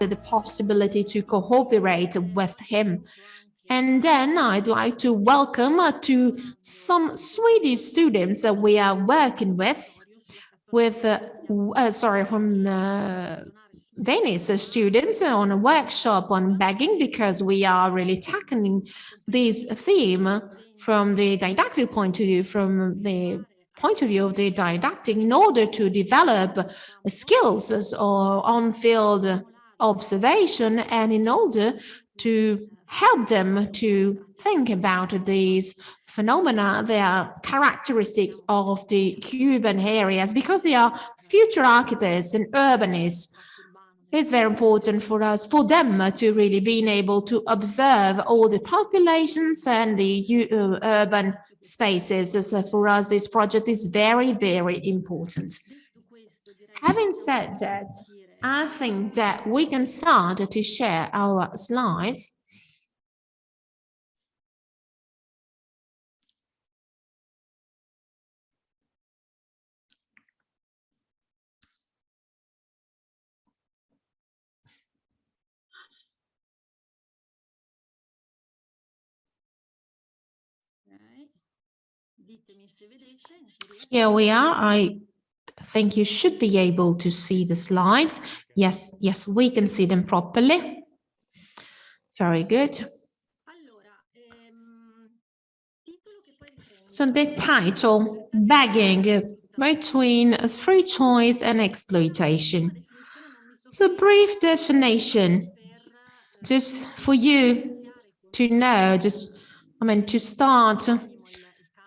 the possibility to cooperate with him. And then I'd like to welcome to some Swedish students that we are working with from Venice students on a workshop on begging, because we are really tackling this theme from the didactic point of view, from the point of view of the didactic, in order to develop skills or on-field observation, and in order to help them to think about these phenomena, their characteristics of the urban areas, because they are future architects and urbanists. It's very important for them to really being able to observe all the populations and the urban spaces. So for us, this project is very, very important. Having said that, I think that we can start to share our slides. Here we are. I think you should be able to see the slides. Yes, we can see them properly. Very good. So the title, begging between free choice and exploitation. So brief definition, just for you to know, to start,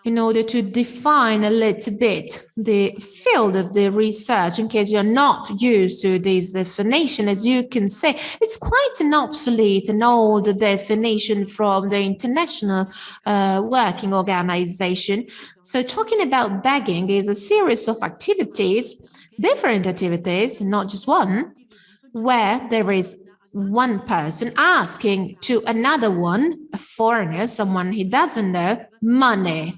in order to define a little bit the field of the research, in case you're not used to this definition. As you can see, it's quite an obsolete and old definition from the International Working Organization. So talking about begging is a series of activities, different activities, not just one, where there is one person asking to another one, a foreigner, someone he doesn't know, money.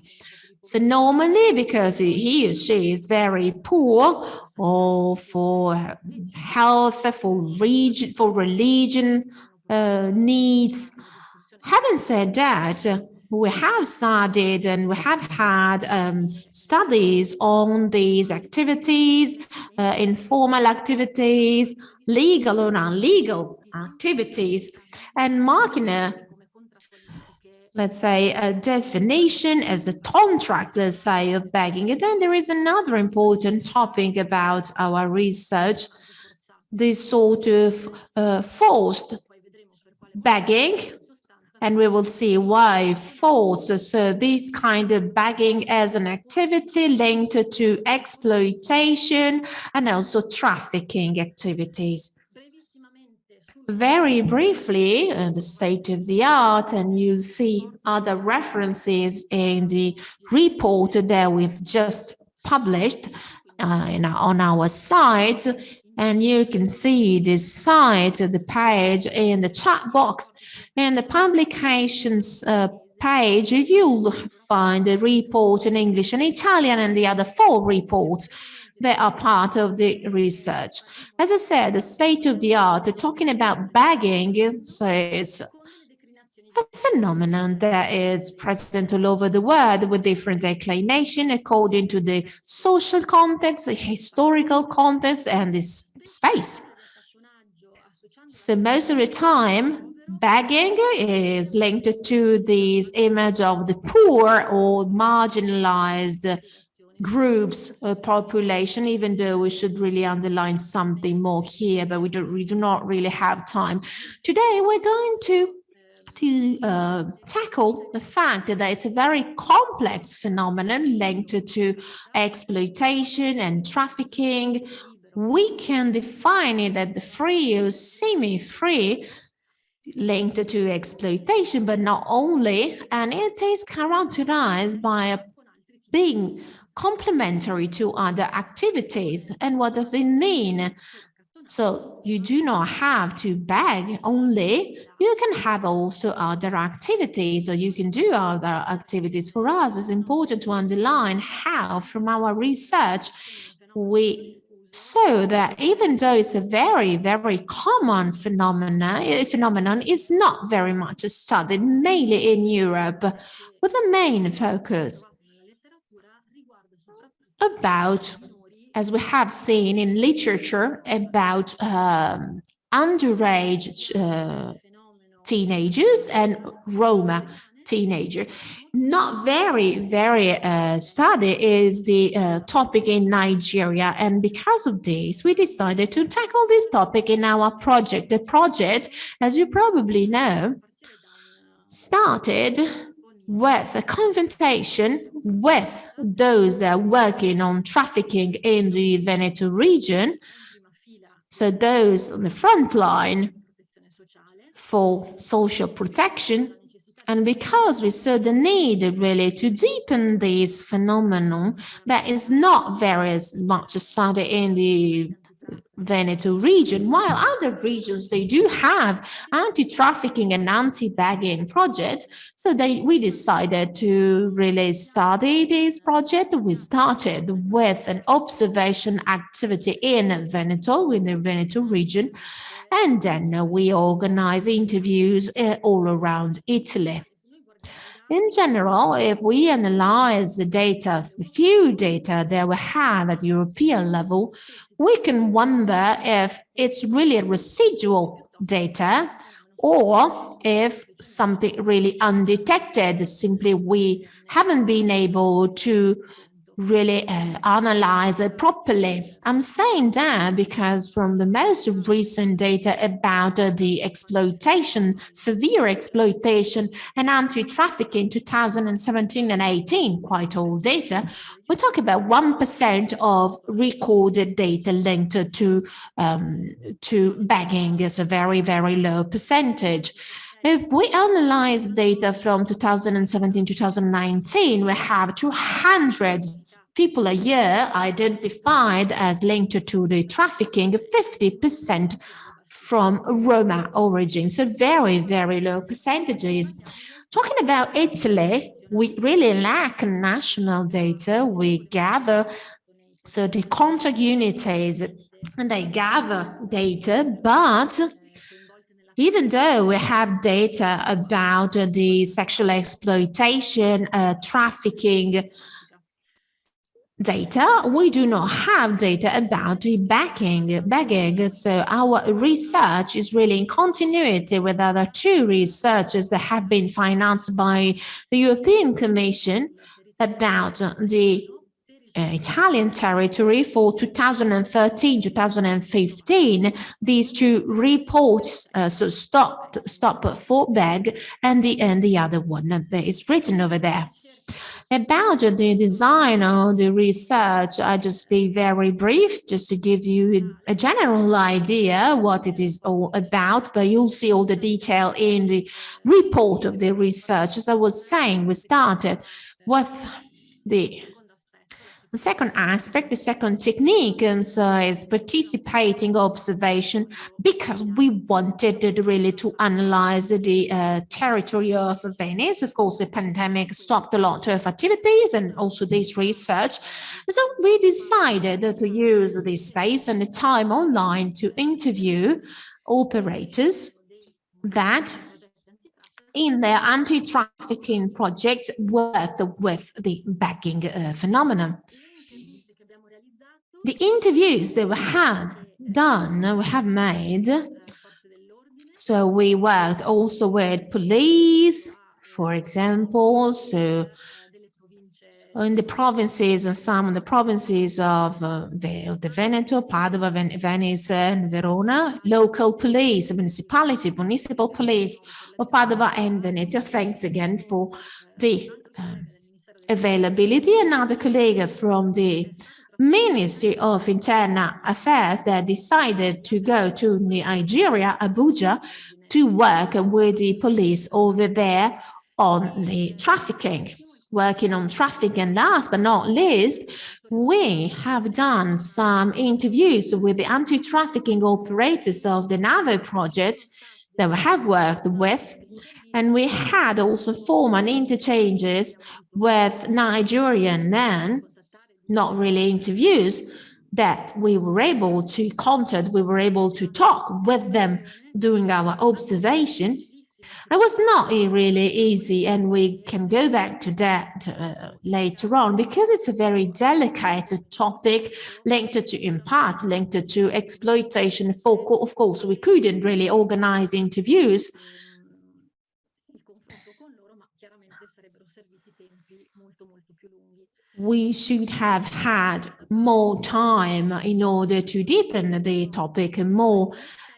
So normally, because he or she is very poor, or for health, for religion needs. Having said that, we have studied and we have had studies on these activities, informal activities, legal or non-legal activities, and marking let's say a definition as a contract, let's say, of begging. And then there is another important topic about our research, this sort of forced begging, and we will see why forced. So this kind of begging as an activity linked to exploitation and also trafficking activities. Very briefly, the state of the art, and you'll see other references in the report that we've just published on our site. And you can see this site, the page in the chat box. In the publications page, you'll find the report in English and Italian and the other 4 reports that are part of the research. As I said, the state of the art, talking about begging, so it's a phenomenon that is present all over the world with different declination according to the social context, the historical context, and this space. So most of the time, begging is linked to this image of the poor or marginalized groups of population, even though we should really underline something more here, but we do not really have time. Today, we're going to tackle the fact that it's a very complex phenomenon linked to exploitation and trafficking. We can define it as the free or semi-free linked to exploitation, but not only, and it is characterized by being complementary to other activities. And what does it mean? So you do not have to beg only, you can have also other activities, or you can do other activities. For us, it's important to underline how, from our research, we So that even though it's a very, very common phenomenon, it's not very much studied, mainly in Europe, with a main focus about, as we have seen in literature, about underage teenagers and Roma teenager. Not very studied is the topic in Nigeria, and because of this, we decided to tackle this topic in our project. The project, as you probably know, started with a confrontation with those that are working on trafficking in the Veneto region, so those on the front line for social protection. And because we saw the need really to deepen this phenomenon that is not very much studied in the Veneto region, while other regions, they do have anti-trafficking and anti-bagging projects. So we decided to really study this project. We started with an observation activity in Veneto, in the Veneto region, and then we organize interviews all around Italy. In general, if we analyze the data, the few data that we have at European level, we can wonder if it's really residual data or if something really undetected, simply we haven't been able to really analyze it properly. I'm saying that because from the most recent data about the exploitation, severe exploitation and anti-trafficking 2017 and 18, quite old data, we talk about 1% of recorded data linked to bagging. It's a very, very low percentage. If we analyze data from 2017 2019, we have 200 people a year identified as linked to the trafficking, 50% from Roma origin. So very, very low percentages. Talking about Italy, we really lack national data. We gather, so the contact unities, and they gather data, but even though we have data about the sexual exploitation, trafficking data, we do not have data about the bagging. So our research is really in continuity with other two researches that have been financed by the European Commission about the Italian territory for 2013-2015. These two reports, so stop for bag, and the other one that is written over there. About the design of the research, I just be very brief, just to give you a general idea what it is all about, but you'll see all the detail in the report of the research. As I was saying, we started with the second aspect, the second technique, and so is participating observation, because we wanted really to analyze the territory of Venice. Of course, the pandemic stopped a lot of activities and also this research. So we decided to use the space and the time online to interview operators that in their anti-trafficking project worked with the bagging phenomenon. The interviews that we have made, so we worked also with police, for example, so in the provinces, and some of the provinces of the Veneto, Padova, Venice, and Verona, local police, municipal police of Padova and Venezia. Thanks again for the availability. Another colleague from the Ministry of Internal Affairs that decided to go to Nigeria, Abuja, to work with the police over there on the trafficking, working on trafficking. And last but not least, we have done some interviews with the anti-trafficking operators of the NAVO project that we have worked with. And we had also formal interchanges with Nigerian men, not really interviews, that we were able to contact, we were able to talk with them during our observation. It was not really easy, and we can go back to that later on, because it's a very delicate topic linked to, in part, linked to exploitation. Of course, we couldn't really organize interviews. We should have had more time in order to deepen the topic more.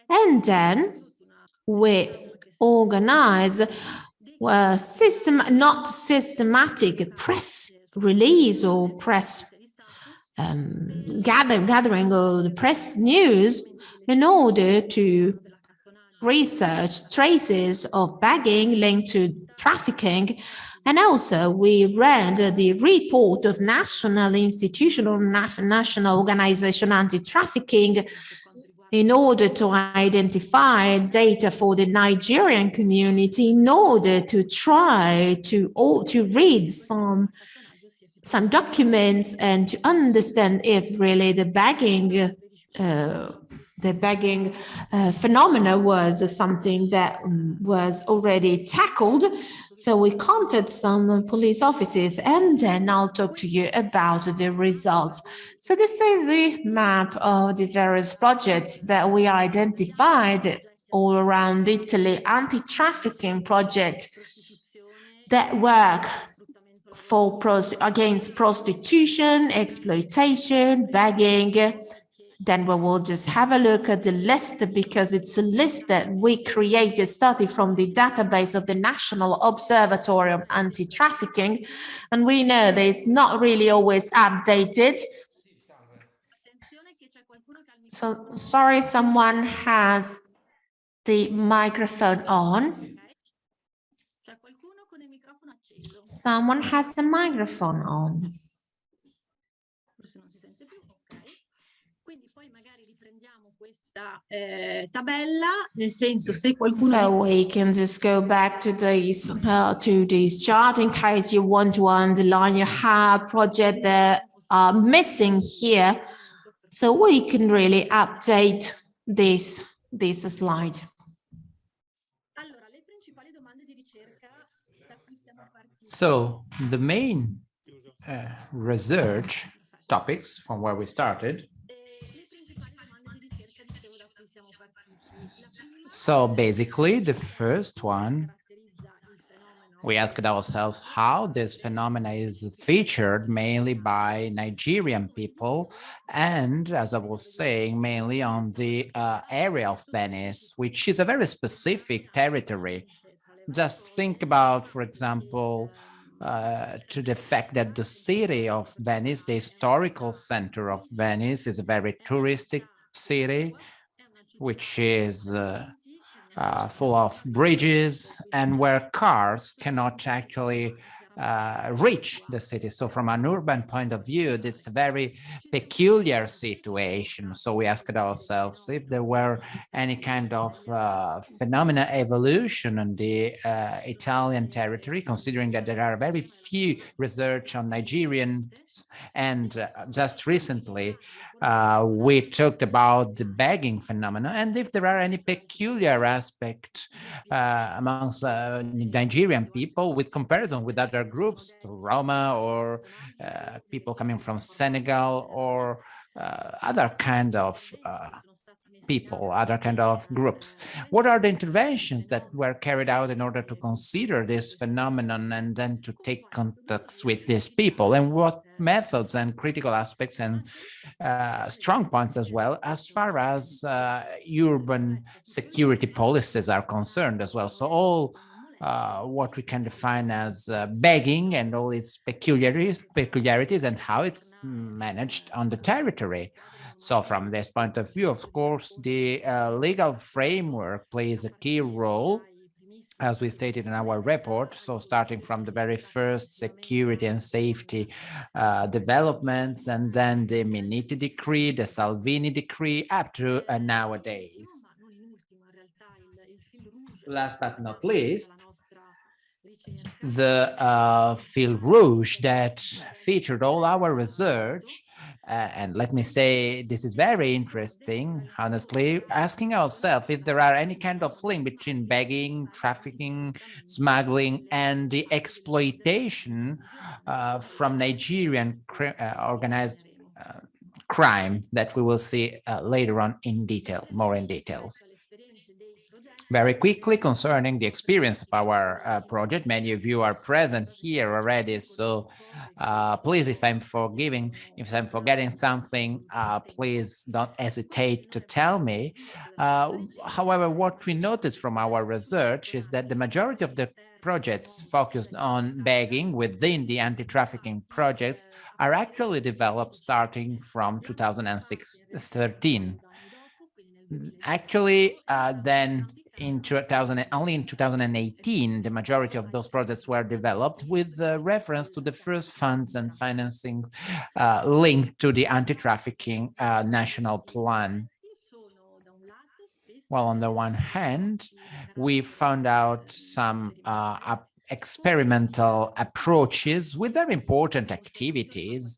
And then we organize not systematic press release or press gathering of the press news in order to research traces of bagging linked to trafficking. And also we read the report of National Institutional National Organization Anti-Trafficking in order to identify data for the Nigerian community, in order to try to read some documents and to understand if really the bagging phenomena was something that was already tackled. So we contacted some police officers, and then I'll talk to you about the results. So this is the map of the various projects that we identified all around Italy, anti-trafficking projects that work against prostitution, exploitation, bagging. Then we will just have a look at the list, because it's a list that we created starting from the database of the National Observatory of Anti-Trafficking. And we know that it's not really always updated. So sorry, someone has the microphone on. Someone has the microphone on. So we can just go back to this chart in case you want to underline your project that are missing here. So we can really update this slide. So the main research topics from where we started. So basically, the first one, we asked ourselves how this phenomena is featured mainly by Nigerian people, and as I was saying, mainly on the area of Venice, which is a very specific territory. Just think about, for example, to the fact that the city of Venice, the historical center of Venice, is a very touristic city, which is full of bridges and where cars cannot actually reach the city. So from an urban point of view, this is a very peculiar situation. So we asked ourselves if there were any kind of phenomena evolution in the Italian territory, considering that there are very few research on Nigerian, and just recently we talked about the bagging phenomena, and if there are any peculiar aspect amongst Nigerian people with comparison with other groups, Roma or people coming from Senegal or other kind of people, other kind of groups. What are the interventions that were carried out in order to consider this phenomenon and then to take contacts with these people, and what methods and critical aspects and strong points as well, as far as urban security policies are concerned as well. So all what we can define as begging and all its peculiarities and how it's managed on the territory. So from this point of view, of course, the legal framework plays a key role, as we stated in our report. So starting from the very first security and safety developments, and then the Minniti decree, the Salvini decree, up to nowadays. Last but not least, the fil rouge that featured all our research And let me say, this is very interesting, honestly, asking ourselves if there are any kind of link between begging, trafficking, smuggling, and the exploitation from Nigerian organized crime that we will see later on in detail, more in details. Very quickly concerning the experience of our project, many of you are present here already, so please, if I'm forgetting something, please don't hesitate to tell me. However, what we noticed from our research is that the majority of the projects focused on begging within the anti-trafficking projects are actually developed starting from 2006-13. Actually, then in 2000, only in 2018, the majority of those projects were developed with reference to the first funds and financing linked to the anti-trafficking national plan. Well, on the one hand, we found out some experimental approaches with very important activities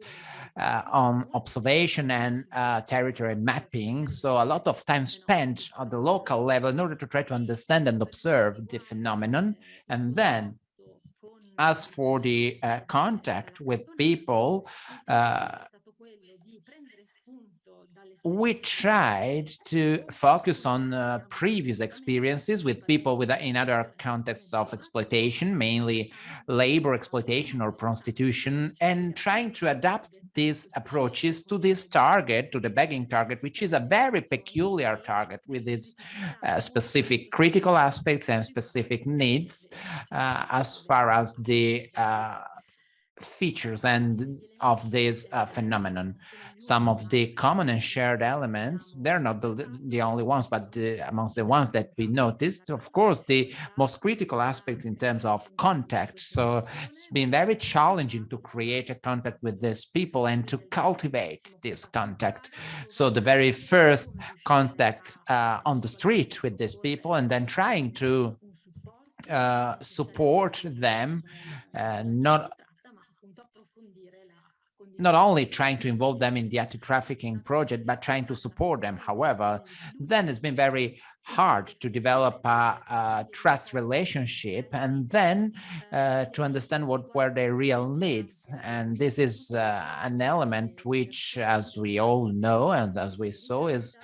on observation and territory mapping. So a lot of time spent at the local level in order to try to understand and observe the phenomenon. And then as for the contact with people, we tried to focus on previous experiences with people in other contexts of exploitation, mainly labor exploitation or prostitution, and trying to adapt these approaches to this target, to the begging target, which is a very peculiar target with its specific critical aspects and specific needs as far as the features and of this phenomenon. Some of the common and shared elements, they're not the only ones, but amongst the ones that we noticed, of course, the most critical aspects in terms of contact. So it's been very challenging to create a contact with these people and to cultivate this contact. So the very first contact on the street with these people, and then trying to support them, not only trying to involve them in the anti-trafficking project, but trying to support them. However, then it's been very hard to develop a trust relationship and then to understand what were their real needs. And this is an element which, as we all know and as we saw, is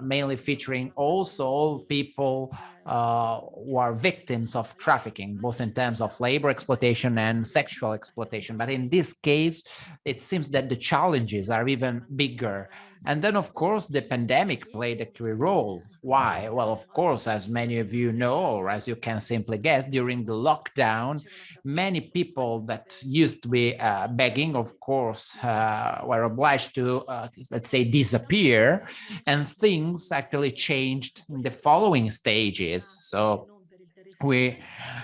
mainly featuring also people who are victims of trafficking, both in terms of labor exploitation and sexual exploitation. But in this case, it seems that the challenges are even bigger. And then, of course, the pandemic played a key role. Why? Well, of course, as many of you know, or as you can simply guess, during the lockdown, many people that used to be begging, of course, were obliged to, let's say, disappear. And things actually changed in the following stages. So we,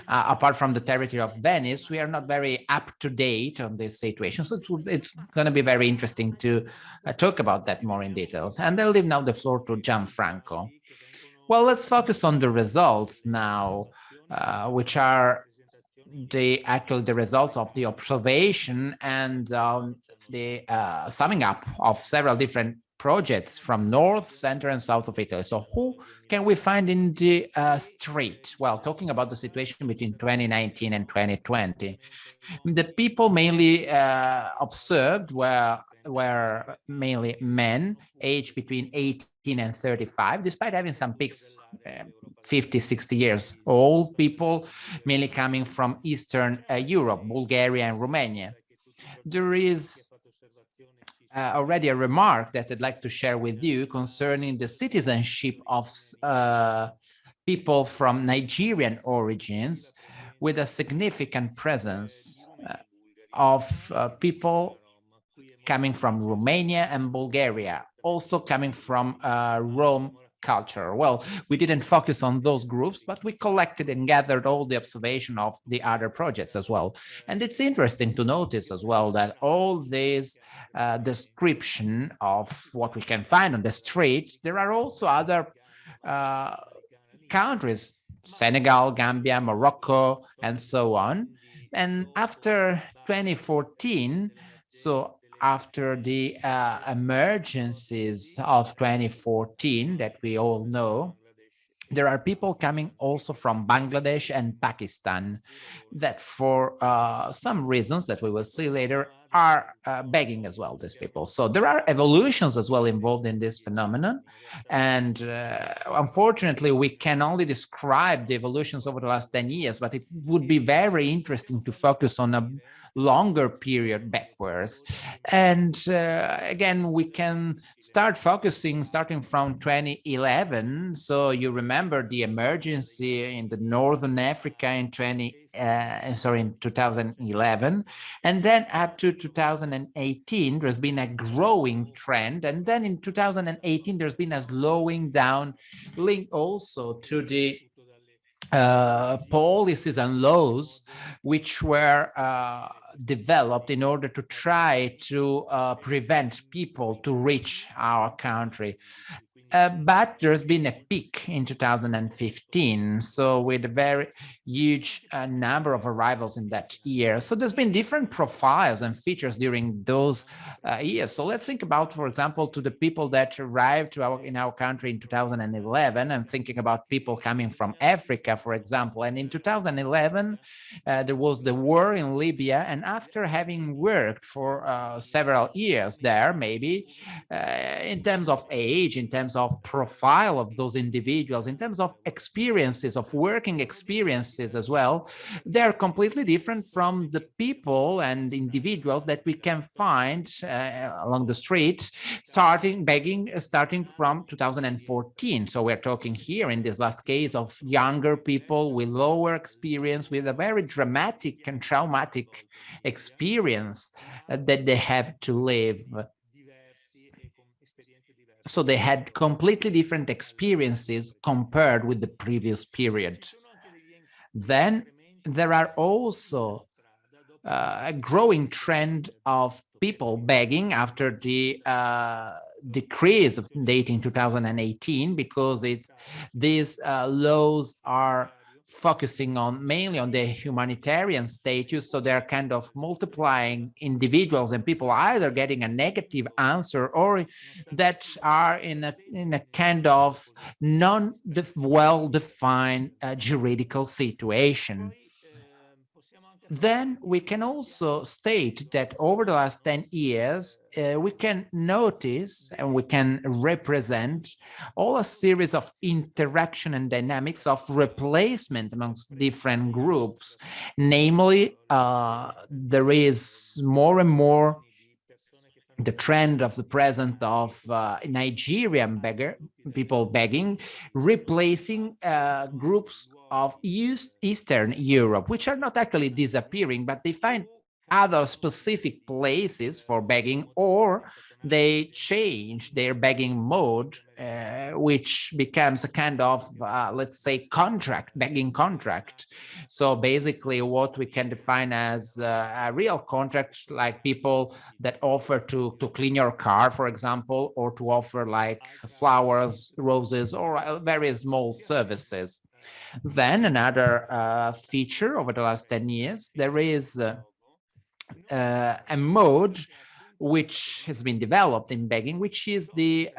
apart from the territory of Venice, we are not very up to date on this situation. So it's going to be very interesting to talk about that more in details. And I'll leave now the floor to Gianfranco. Well, let's focus on the results now, which are the results of the observation and the summing up of several different projects from north, center, and south of Italy. So who can we find in the street? Well, talking about the situation between 2019 and 2020, the people mainly observed were mainly men aged between 18 and 35, despite having some peaks 50, 60 years old, people mainly coming from Eastern Europe, Bulgaria and Romania. There is already a remark that I'd like to share with you concerning the citizenship of people from Nigerian origins, with a significant presence of people coming from Romania and Bulgaria, also coming from Rome culture. Well, we didn't focus on those groups, but we collected and gathered all the observation of the other projects as well. And it's interesting to notice as well that all this description of what we can find on the streets, there are also other countries, Senegal, Gambia, Morocco, and so on. And after 2014, so after the emergencies of 2014 that we all know, there are people coming also from Bangladesh and Pakistan that for some reasons that we will see later are begging as well, these people. So there are evolutions as well involved in this phenomenon. And unfortunately, we can only describe the evolutions over the last 10 years, but it would be very interesting to focus on a longer period backwards. And again, we can start focusing starting from 2011. So you remember the emergency in the Northern Africa in 2011, and then up to 2018, there's been a growing trend. And then in 2018, there's been a slowing down linked also to the policies and laws which were developed in order to try to prevent people to reach our country. But there's been a peak in 2015, so with a very huge number of arrivals in that year. So there's been different profiles and features during those years. So let's think about, for example, to the people that arrived in our country in 2011, and thinking about people coming from Africa, for example. And in 2011, there was the war in Libya, and after having worked for several years there, maybe in terms of age, in terms of profile of those individuals, in terms of experiences, of working experiences as well, they're completely different from the people and individuals that we can find along the street begging starting from 2014. So we're talking here in this last case of younger people with lower experience, with a very dramatic and traumatic experience that they have to live. So they had completely different experiences compared with the previous period. Then there are also a growing trend of people begging after the decrease of dating 2018, because these laws are focusing on mainly on the humanitarian status. So they're kind of multiplying individuals and people either getting a negative answer or that are in a kind of non-well-defined juridical situation. Then we can also state that over the last 10 years, we can notice and we can represent all a series of interaction and dynamics of replacement amongst different groups. Namely, there is more and more the trend of the present of Nigerian people begging, replacing groups of Eastern Europe, which are not actually disappearing, but they find other specific places for begging, or they change their begging mode, which becomes a kind of, let's say, begging contract. So basically what we can define as a real contract, like people that offer to clean your car, for example, or to offer like flowers, roses, or very small services. Then another feature over the last 10 years, there is a mode which has been developed in begging, which is the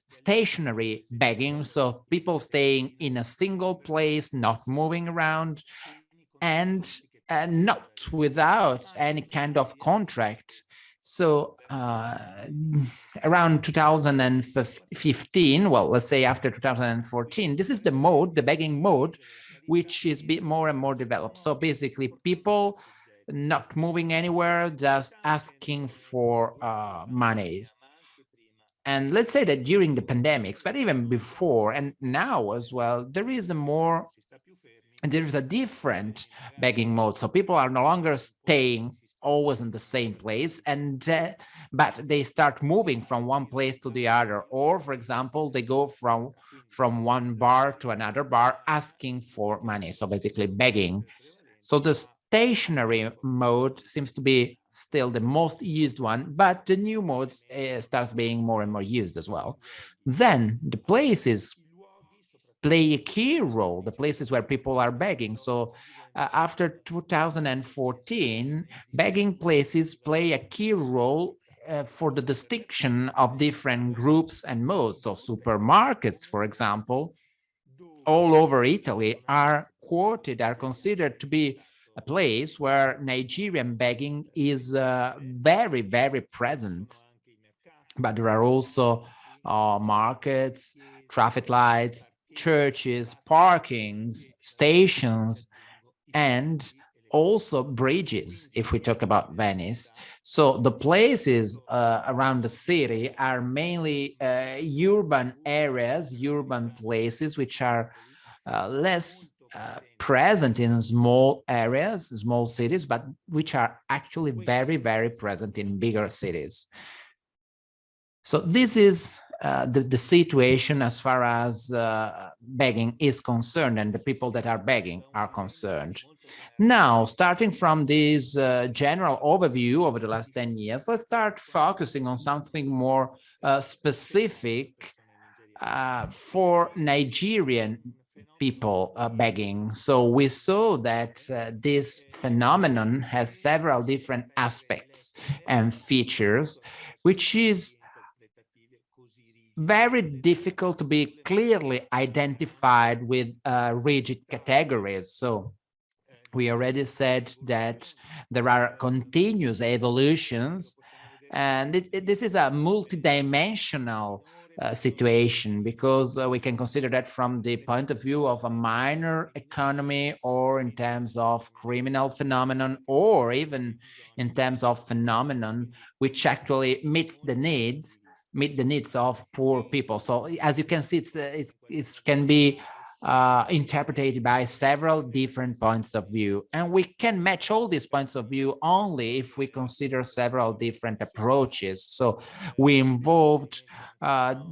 stationary begging. So people staying in a single place, not moving around, and not without any kind of contract. So around 2015, well, let's say after 2014, this is the mode, the begging mode, which is more and more developed. So basically people not moving anywhere, just asking for money. And let's say that during the pandemics, but even before and now as well, there is a different begging mode. So people are no longer staying always in the same place, and but they start moving from one place to the other. Or, for example, they go from one bar to another bar asking for money. So basically begging. So the stationary mode seems to be still the most used one, but the new mode starts being more and more used as well. Then the places play a key role, the places where people are begging. So after 2014, begging places play a key role for the distinction of different groups and modes. So supermarkets, for example, all over Italy are quoted, are considered to be a place where Nigerian begging is very, very present. But there are also markets, traffic lights, churches, parkings, stations, and also bridges, if we talk about Venice. So the places around the city are mainly urban areas, urban places, which are less present in small areas, small cities, but which are actually very, very present in bigger cities. So this is the situation as far as begging is concerned and the people that are begging are concerned. Now, starting from this general overview over the last 10 years, let's start focusing on something more specific for Nigerian people begging. So we saw that this phenomenon has several different aspects and features, which is very difficult to be clearly identified with rigid categories. So we already said that there are continuous evolutions, and this is a multidimensional situation, because we can consider that from the point of view of a minor economy, or in terms of criminal phenomenon, or even in terms of phenomenon which actually meet the needs of poor people. So as you can see, it can be interpreted by several different points of view. And we can match all these points of view only if we consider several different approaches. So we involved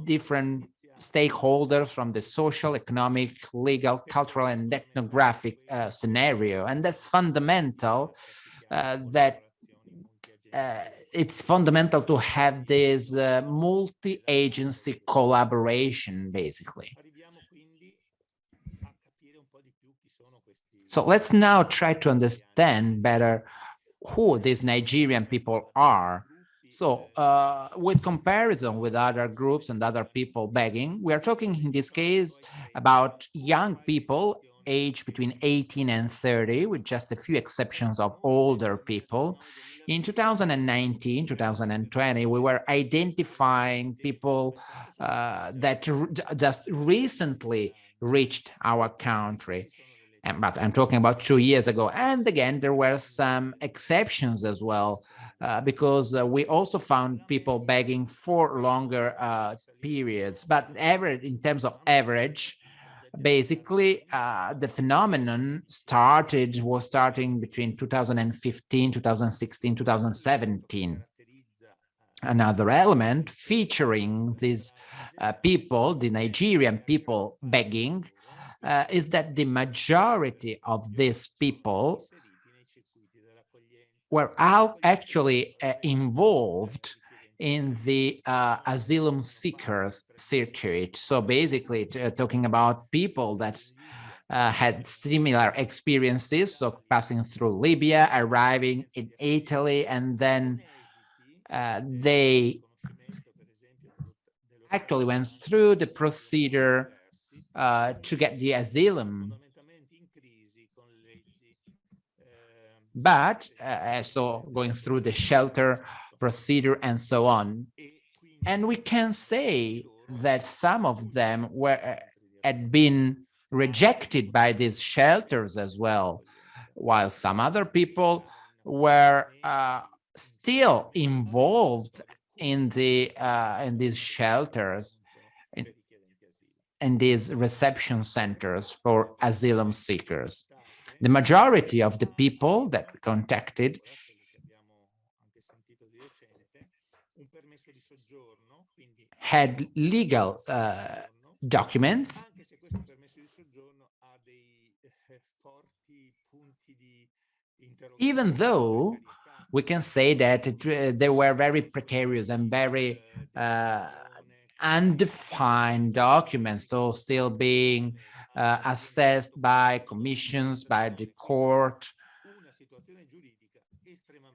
different stakeholders from the social, economic, legal, cultural, and ethnographic scenario. And that's fundamental, that it's fundamental to have this multi-agency collaboration, basically. So let's now try to understand better who these Nigerian people are. So with comparison with other groups and other people begging, we are talking in this case about young people aged between 18 and 30, with just a few exceptions of older people. In 2019, 2020, we were identifying people that just recently reached our country. But I'm talking about 2 years ago. And again, there were some exceptions as well, because we also found people begging for longer periods. But average, in terms of average, basically the phenomenon was starting between 2015, 2016, 2017. Another element featuring these people, the Nigerian people begging, is that the majority of these people were actually involved in the asylum seekers circuit. So basically talking about people that had similar experiences, so passing through Libya, arriving in Italy, and then they actually went through the procedure to get the asylum. But so going through the shelter procedure and so on. And we can say that some of them had been rejected by these shelters as well, while some other people were still involved in these shelters, in these reception centers for asylum seekers. The majority of the people that we contacted had legal documents, even though we can say that they were very precarious and very undefined documents, so still being assessed by commissions, by the court.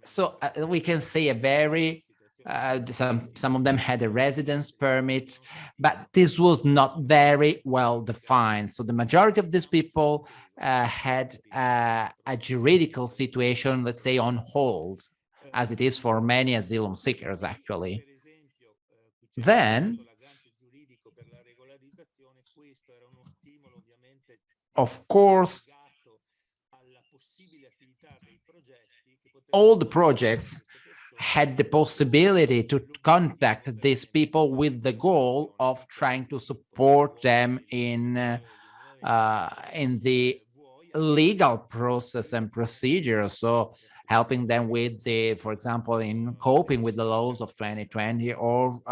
So we can say a very Some of them had a residence permit, but this was not very well defined. So the majority of these people had a juridical situation, let's say, on hold, as it is for many asylum seekers, actually. Then, of course, all the projects had the possibility to contact these people with the goal of trying to support them in the legal process and procedure. So helping them with the, for example, in coping with the laws of 2020 or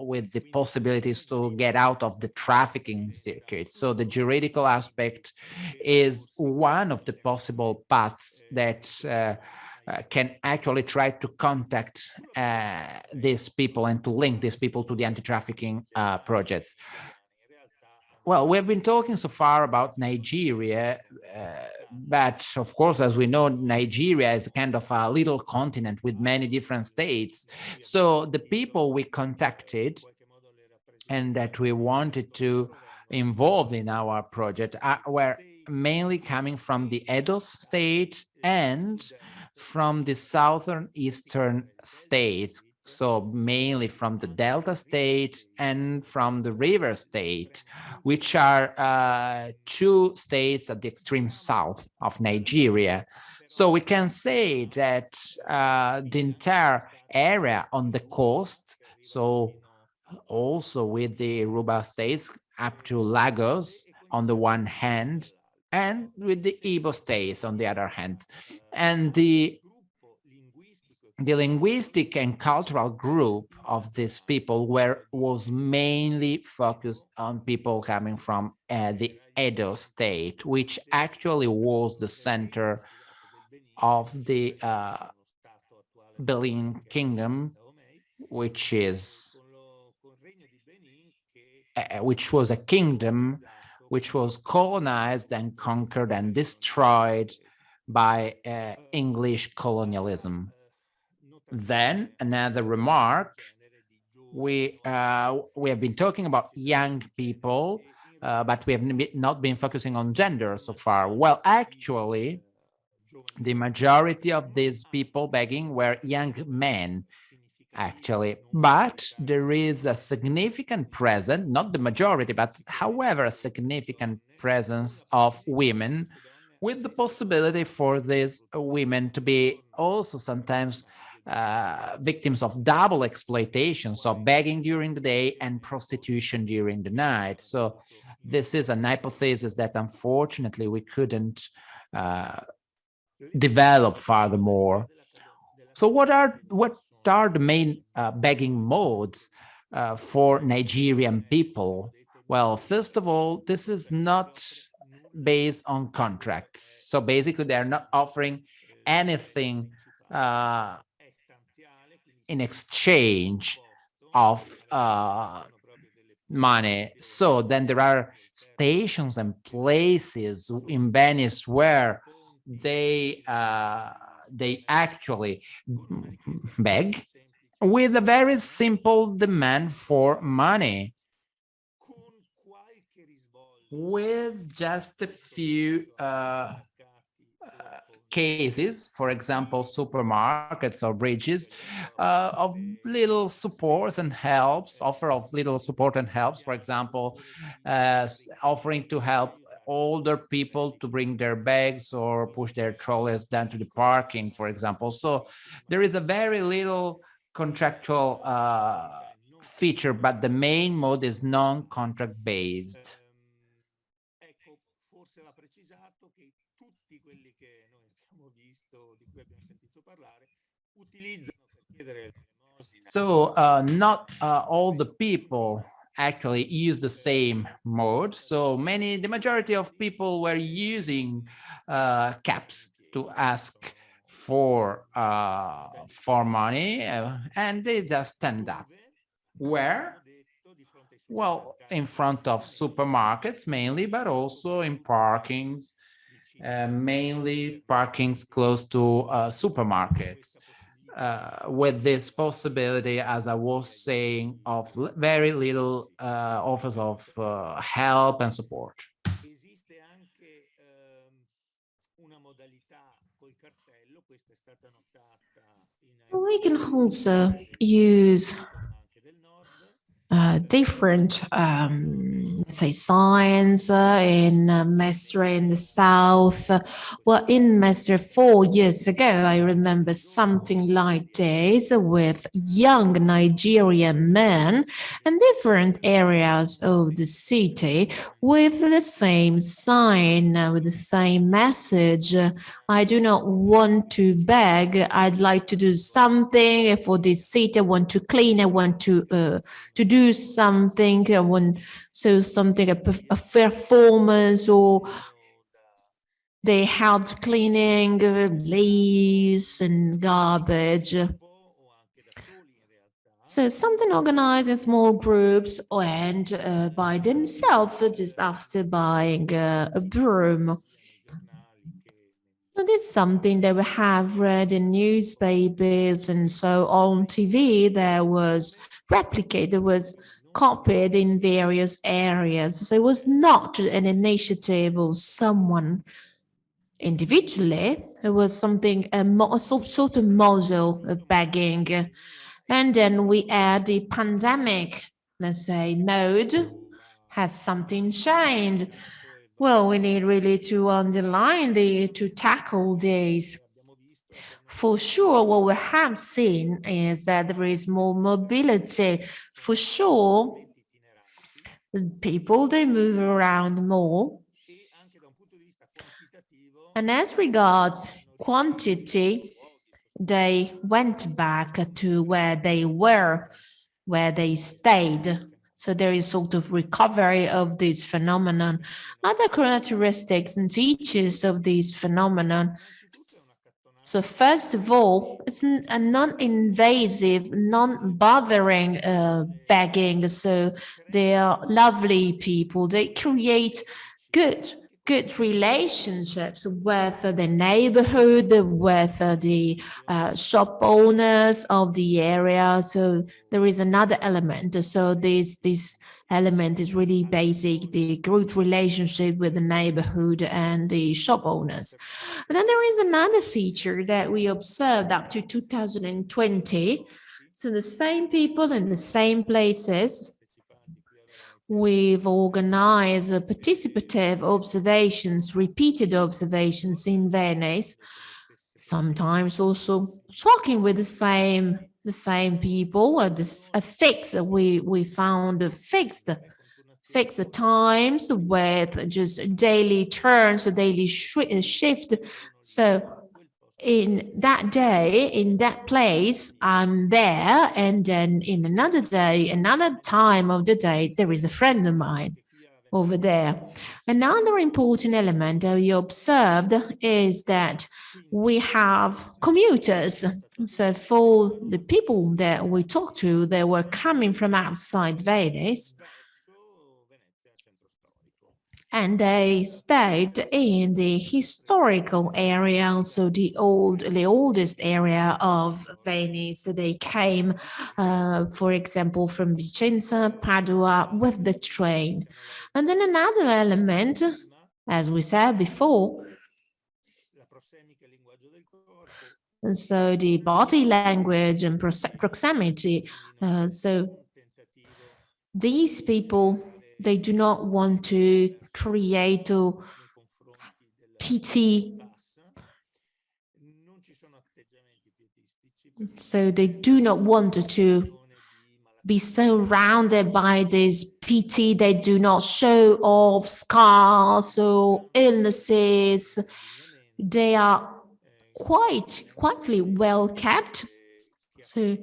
with the possibilities to get out of the trafficking circuit. So the juridical aspect is one of the possible paths that can actually try to contact these people and to link these people to the anti-trafficking projects. Well, we have been talking so far about Nigeria, but of course, as we know, Nigeria is a kind of a little continent with many different states. So the people we contacted and that we wanted to involve in our project were mainly coming from the Edo state and from the southern eastern states, so mainly from the Delta state and from the River state, which are two states at the extreme south of Nigeria. So we can say that the entire area on the coast, so also with the Yoruba states up to Lagos on the one hand, and with the Igbo states on the other hand. And the linguistic and cultural group of these people was mainly focused on people coming from the Edo state, which actually was the center of the Benin Kingdom, which was a kingdom which was colonized and conquered and destroyed by English colonialism. Then another remark, we have been talking about young people, but we have not been focusing on gender so far. Well, actually, the majority of these people begging were young men, actually, but there is a significant presence, not the majority, but however, a significant presence of women, with the possibility for these women to be also sometimes victims of double exploitation, so begging during the day and prostitution during the night. So this is an hypothesis that unfortunately we couldn't develop furthermore. So what are the main begging modes for Nigerian people? Well, first of all, this is not based on contracts. So basically, they're not offering anything in exchange of money. So then there are stations and places in Venice where they actually beg with a very simple demand for money, with just a few cases, for example, supermarkets or bridges, of little supports and helps, offer of little support and helps, for example, offering to help older people to bring their bags or push their trolleys down to the parking, for example. So there is a very little contractual feature, but the main mode is non-contract based. So not all the people actually use the same mode. So the majority of people were using caps to ask for money, and they just stand up. Where? Well, in front of supermarkets mainly, but also in parkings, mainly parkings close to supermarkets. with this possibility, as I was saying, of very little offers of help and support. We can also use different, let's say, signs in Mestre in the south. Well, in Mestre 4 years ago, I remember something like this with young Nigerian men in different areas of the city with the same sign, with the same message. I do not want to beg. I'd like to do something for this city. I want to clean. I want to do something. I want so something a performance, or they helped cleaning leaves and garbage. So something organized in small groups and by themselves just after buying a broom. So this is something that we have read in newspapers and so on TV. There was replicated, was copied in various areas. So it was not an initiative of someone individually. It was something, a sort of model of begging. And then we add the pandemic, let's say, mode. Has something changed? Well, we need really to underline to tackle this. For sure, what we have seen is that there is more mobility. For sure, people, they move around more. And as regards quantity, they went back to where they were, where they stayed. So there is sort of recovery of this phenomenon. Other characteristics and features of this phenomenon. So first of all, it's a non-invasive, non-bothering begging. So they are lovely people. They create good relationships with the neighborhood, with the shop owners of the area. So there is another element. So this element is really basic, the good relationship with the neighborhood and the shop owners. And then there is another feature that we observed up to 2020. So the same people in the same places. We've organized participative observations, repeated observations in Venice, sometimes also talking with the same people. A fix we found fixed times with just daily turns, a daily shift. So in that day, in that place, I'm there, and then in another day, another time of the day, there is a friend of mine over there. Another important element that we observed is that we have commuters. So for the people that we talked to, they were coming from outside Venice, and they stayed in the historical area, so the oldest area of Venice. So they came, for example, from Vicenza, Padua with the train. And then another element, as we said before, and so the body language and proximity. So these people, they do not want to create a pity. So they do not want to be surrounded by this pity. They do not show off scars or illnesses. They are quietly well kept. So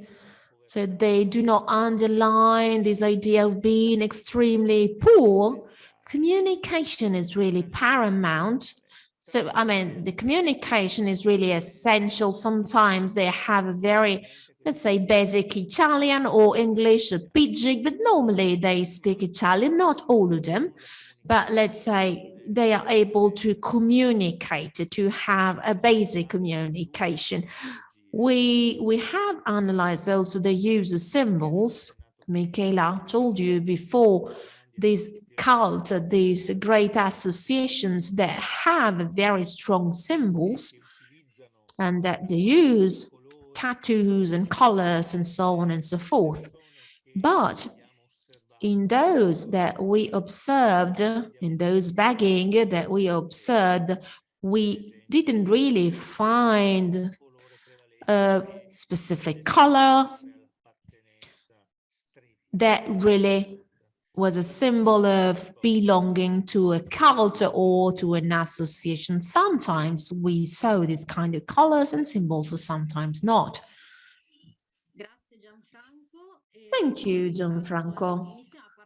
they do not underline this idea of being extremely poor. Communication is really paramount. So, I mean, the communication is really essential. Sometimes they have a very, let's say, basic Italian or English, a pidgin, but normally they speak Italian, not all of them. But let's say they are able to communicate, to have a basic communication. We have analyzed also the use of symbols. Michaela told you before, these cult, these great associations that have very strong symbols and that they use tattoos and colors and so on and so forth. But in those that we observed, in those bagging that we observed, we didn't really find a specific color that really was a symbol of belonging to a cult or to an association. Sometimes we saw these kind of colors and symbols, sometimes not. Thank you, Gianfranco.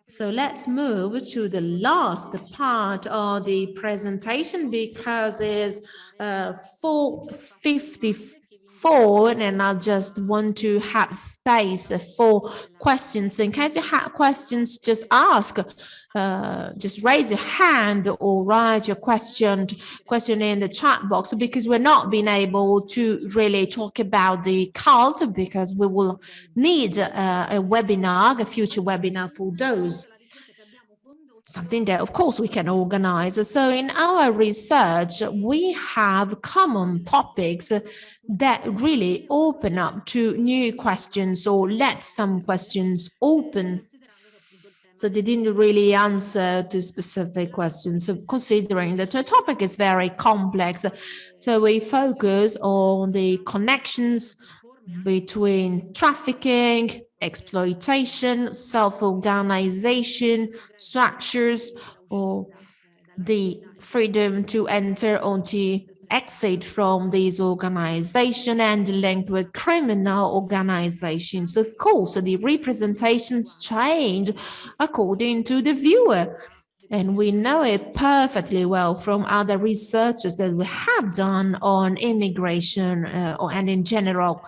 So let's move to the last part of the presentation because it's 4:54 and I just want to have space for questions. In case you have questions, just ask. Just raise your hand or write your question in the chat box because we're not being able to really talk about the cult because we will need a webinar, a future webinar for those. Something that, of course, we can organize. So in our research, we have common topics that really open up to new questions or let some questions open. So they didn't really answer to specific questions. So considering that the topic is very complex, so we focus on the connections between trafficking, exploitation, self-organization, structures, or the freedom to enter onto exit from these organizations and linked with criminal organizations. Of course, the representations change according to the viewer. And we know it perfectly well from other researches that we have done on immigration and in general.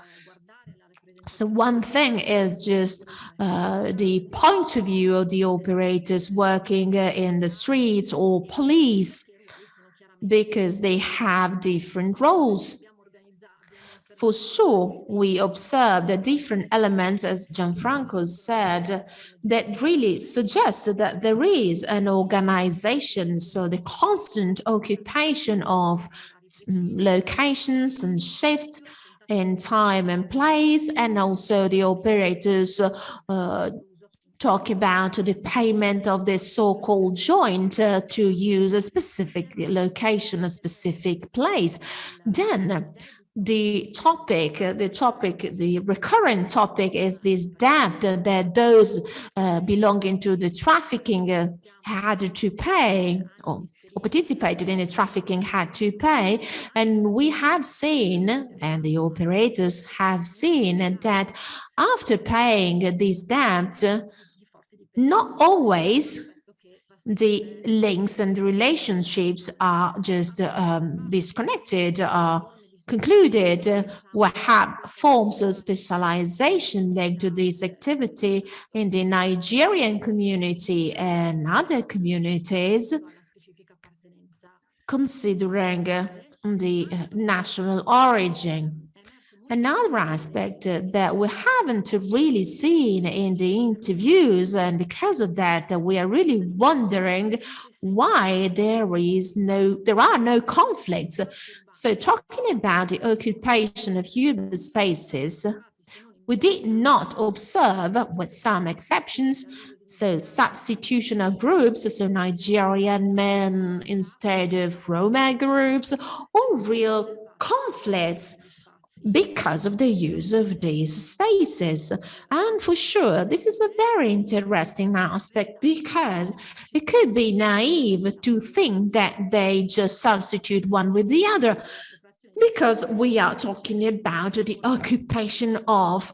So one thing is just the point of view of the operators working in the streets or police, because they have different roles. For sure, we observe the different elements, as Gianfranco said, that really suggest that there is an organization. So the constant occupation of locations and shifts in time and place, and also the operators talk about the payment of this so-called joint to use a specific location, a specific place. Then the recurrent topic is this debt that those belonging to the trafficking had to pay, or participated in the trafficking had to pay. And we have seen, and the operators have seen, that after paying this debt, not always the links and relationships are just disconnected, are concluded. We have forms of specialization linked to this activity in the Nigerian community and other communities, considering the national origin. Another aspect that we haven't really seen in the interviews, and because of that, we are really wondering why there are no conflicts. So talking about the occupation of human spaces, we did not observe, with some exceptions, so substitution of groups, so Nigerian men instead of Roma groups, or real conflicts because of the use of these spaces. And for sure, this is a very interesting aspect because it could be naive to think that they just substitute one with the other, because we are talking about the occupation of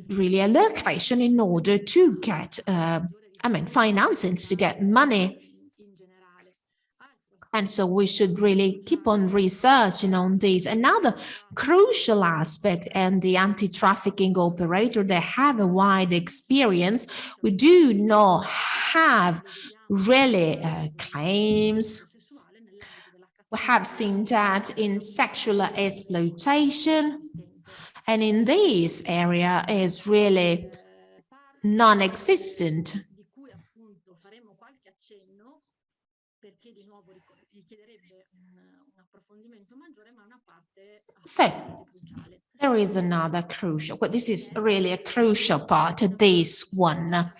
really a location in order to get, financing, to get money. And so we should really keep on researching on this. Another crucial aspect, and the anti-trafficking operator, they have a wide experience. We do not have really claims. We have seen that in sexual exploitation And in this area is really non-existent. So there is another crucial, but this is really a crucial part, this one.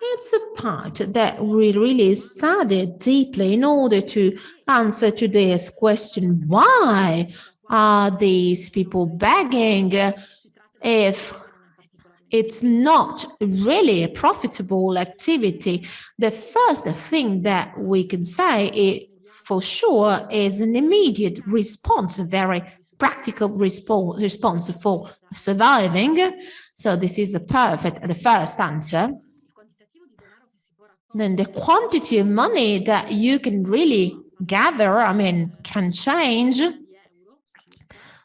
It's a part that we really studied deeply in order to answer to this question, why are these people begging if it's not really a profitable activity? The first thing that we can say for sure is an immediate response, a very practical response for surviving. So this is the first answer. Then the quantity of money that you can really gather, can change.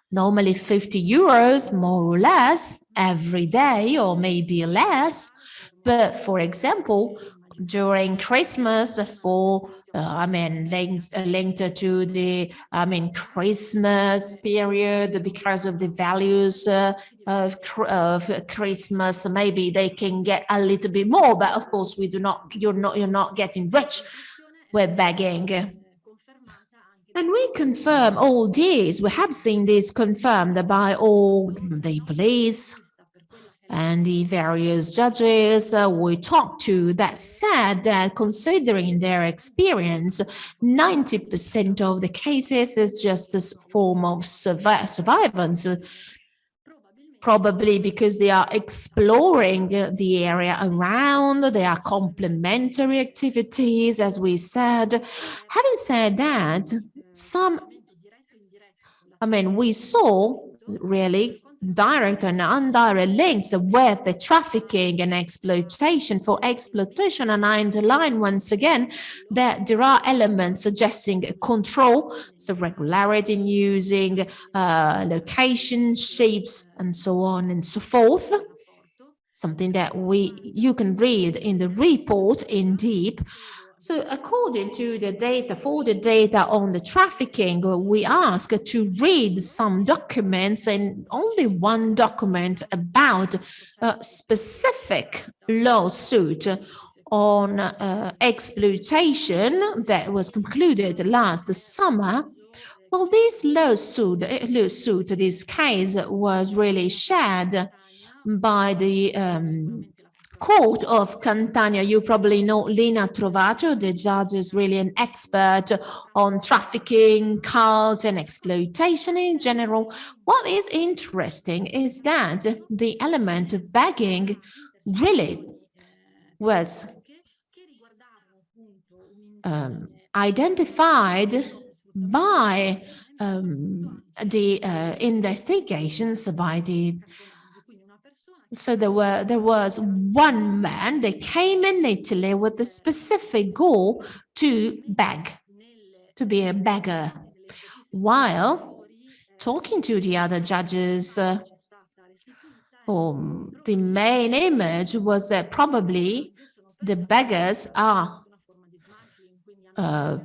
Normally 50 euros, more or less, every day, or maybe less. But for example, during Christmas, for linked to the Christmas period, because of the values of Christmas, maybe they can get a little bit more. But of course, you're not getting rich with begging. And we confirm all this. We have seen this confirmed by all the police and the various judges we talked to that said that considering their experience, 90% of the cases is just a form of survivance, probably because they are exploring the area around, they are complementary activities, as we said. Having said that, we saw really direct and indirect links with the trafficking and exploitation. For exploitation, and I underline once again that there are elements suggesting control, so regularity in using, location, shapes, and so on and so forth. Something that you can read in the report in deep. So according to the data, for the data on the trafficking, we ask to read some documents, and only one document about a specific lawsuit on exploitation that was concluded last summer. Well, this lawsuit, this case was really shared by the Court of Catania. You probably know Lina Trovato. The judge is really an expert on trafficking, cult, and exploitation in general. What is interesting is that the element of begging really was identified by the investigations by the. So there was one man that came in Italy with a specific goal to beg, to be a beggar. While talking to the other judges, the main image was that probably the beggars are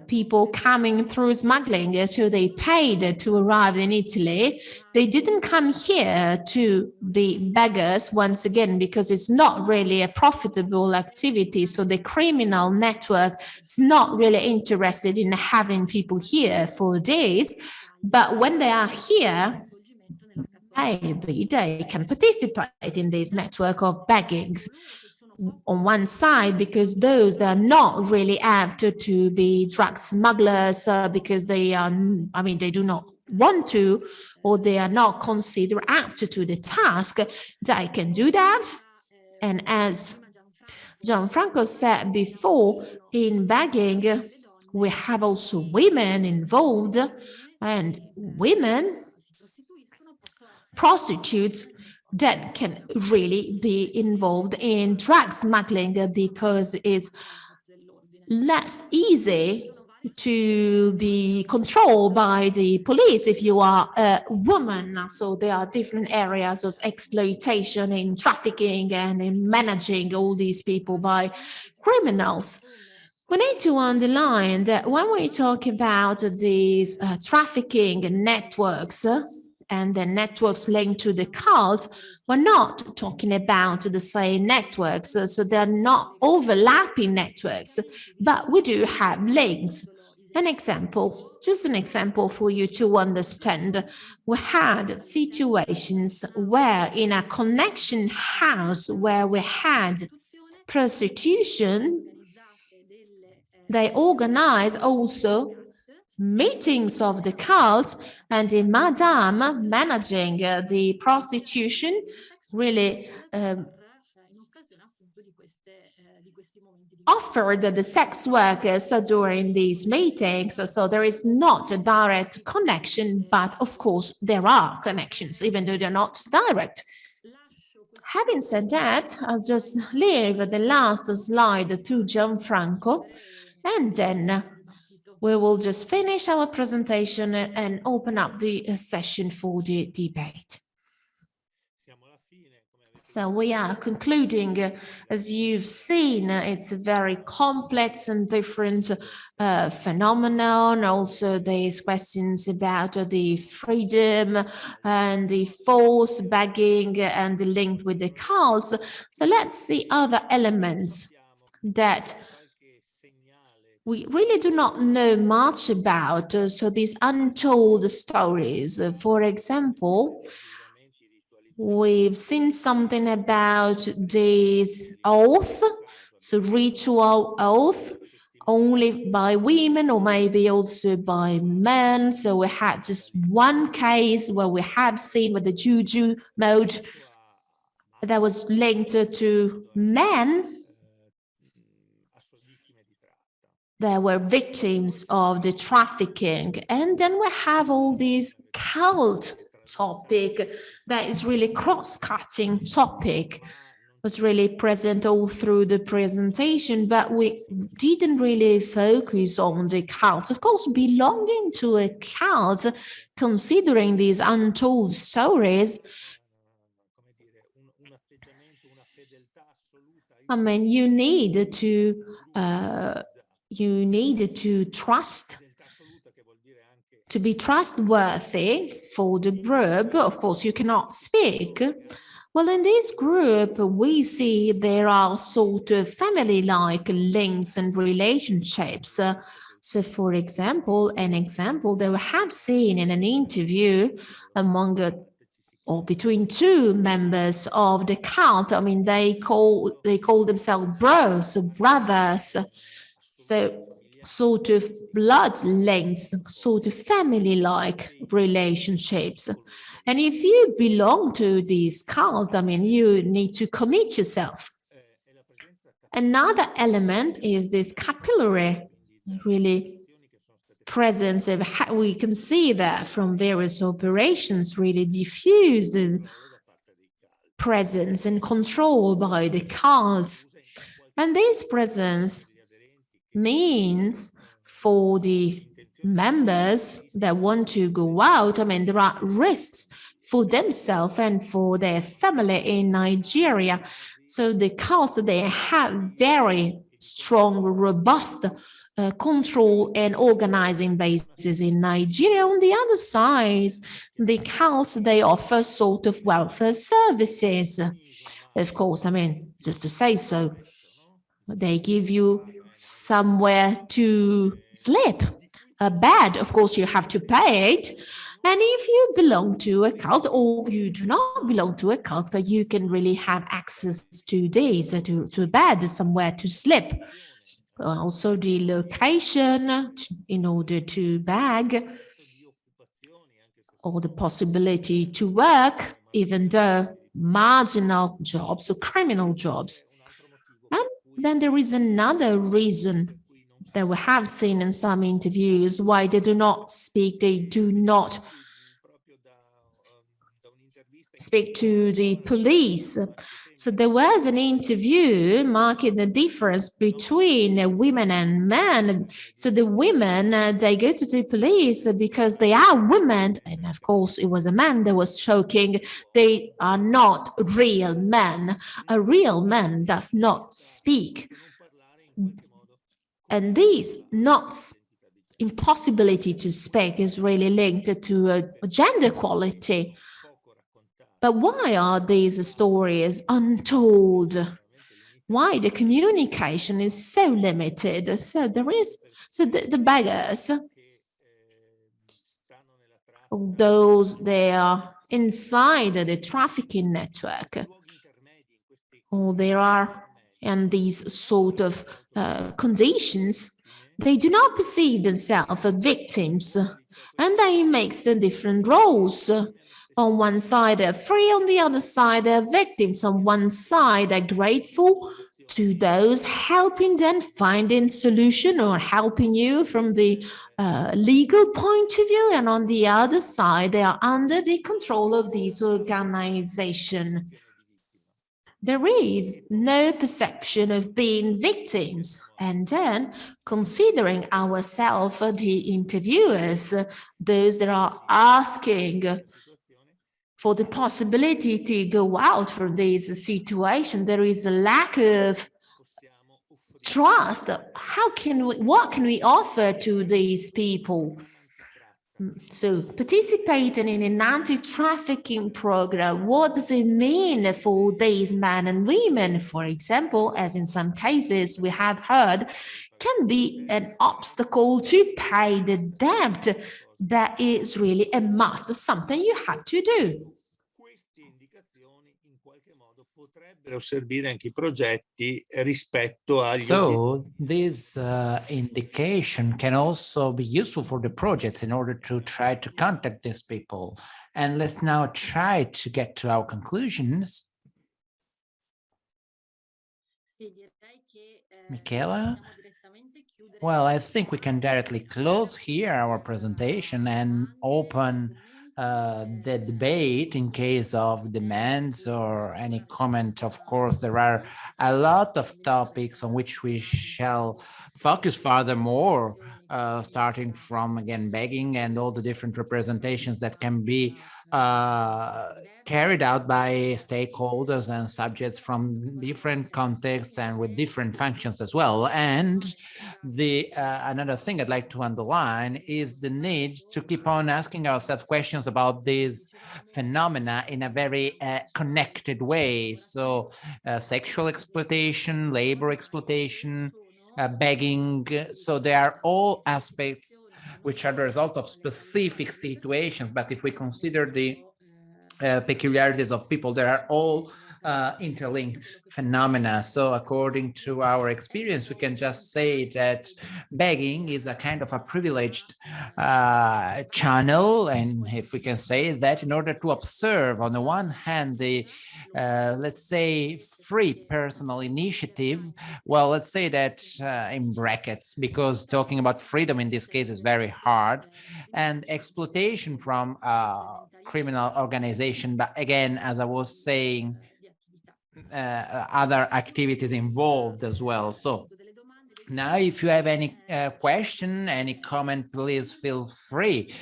people coming through smuggling, so they paid to arrive in Italy. They didn't come here to be beggars, once again, because it's not really a profitable activity. So the criminal network is not really interested in having people here for days. But when they are here, maybe they can participate in this network of beggings. On one side, because those that are not really apt to be drug smugglers because they are, they do not want to, or they are not considered apt to the task, they can do that. And as Gianfranco said before, in begging, we have also women involved, and women prostitutes that can really be involved in drug smuggling because it's less easy to be controlled by the police if you are a woman. So there are different areas of exploitation in trafficking and in managing all these people by criminals. We need to underline that when we talk about these trafficking networks, and the networks linked to the cult, we're not talking about the same networks, so they're not overlapping networks, but we do have links. An example, just an example for you to understand. We had situations where in a connection house where we had prostitution, they organize also meetings of the cults, and the madam managing the prostitution really offered the sex workers during these meetings. So there is not a direct connection, but of course there are connections, even though they're not direct. Having said that, I'll just leave the last slide to Gianfranco, and then we will just finish our presentation and open up the session for the debate. So we are concluding. As you've seen, it's a very complex and different phenomenon. Also, there's questions about the freedom and the force begging and the link with the cults. So let's see other elements that we really do not know much about. So these untold stories, for example, we've seen something about this oath, so ritual oath, only by women or maybe also by men. So we had just one case where we have seen with the juju mode that was linked to men that were victims of the trafficking. And then we have all these cult topic that is really cross-cutting topic, was really present all through the presentation, but we didn't really focus on the cult. Of course, belonging to a cult, considering these untold stories, I mean, you need to trust, to be trustworthy for the group. Of course, you cannot speak. Well, in this group, we see there are sort of family-like links and relationships. So, for example, an example that we have seen in an interview among or between two members of the cult. I mean, they call themselves bros, so brothers. So sort of blood links, sort of family-like relationships. And if you belong to this cult, I mean, you need to commit yourself. Another element is this capillary, really presence of, we can see that from various operations, really diffused presence and control by the cults. And this presence means for the members that want to go out, I mean, there are risks for themselves and for their family in Nigeria. So the cults, they have very strong, robust control and organizing bases in Nigeria. On the other side, the cults, they offer sort of welfare services. Of course, I mean, just to say so, they give you somewhere to sleep, a bed. Of course, you have to pay it. And if you belong to a cult or you do not belong to a cult, you can really have access to this, to a bed, somewhere to sleep. Also the location in order to beg, or the possibility to work, even though marginal jobs or criminal jobs. And then there is another reason that we have seen in some interviews why they do not speak, they do not speak to the police. So there was an interview marking the difference between women and men. So the women, they go to the police because they are women. And of course, it was a man that was choking. They are not real men. A real man does not speak. And this not impossibility to speak is really linked to gender equality. But why are these stories untold? Why the communication is so limited? So the beggars, those they are inside the trafficking network, or there are in these sort of conditions, they do not perceive themselves as victims, and they mix the different roles. On one side, they're free, on the other side, they're victims. On one side, they're grateful to those helping them finding solution or helping you from the legal point of view, and on the other side, they are under the control of this organization. There is no perception of being victims. And then, considering ourselves, the interviewers, those that are asking for the possibility to go out from this situation, there is a lack of trust. What can we offer to these people? So participating in an anti-trafficking program, what does it mean for these men and women? For example, as in some cases we have heard, can be an obstacle to pay the debt. That is really a must, something you have to do. So this indication can also be useful for the projects in order to try to contact these people. And let's now try to get to our conclusions. Michela? Well, I think we can directly close here our presentation and open the debate in case of demands or any comment. Of course, there are a lot of topics on which we shall focus furthermore, starting from, again, begging and all the different representations that can be carried out by stakeholders and subjects from different contexts and with different functions as well. And the another thing I'd like to underline is the need to keep on asking ourselves questions about these phenomena in a very connected way. So sexual exploitation, labor exploitation, begging. So they are all aspects which are the result of specific situations. But if we consider the peculiarities of people, they are all interlinked phenomena. So according to our experience, we can just say that begging is a kind of a privileged channel. And if we can say that, in order to observe, on the one hand, the, let's say, free personal initiative, well, let's say that in brackets, because talking about freedom in this case is very hard, and exploitation from criminal organization. But again, as I was saying, other activities involved as well. So now, if you have any question, any comment, please feel free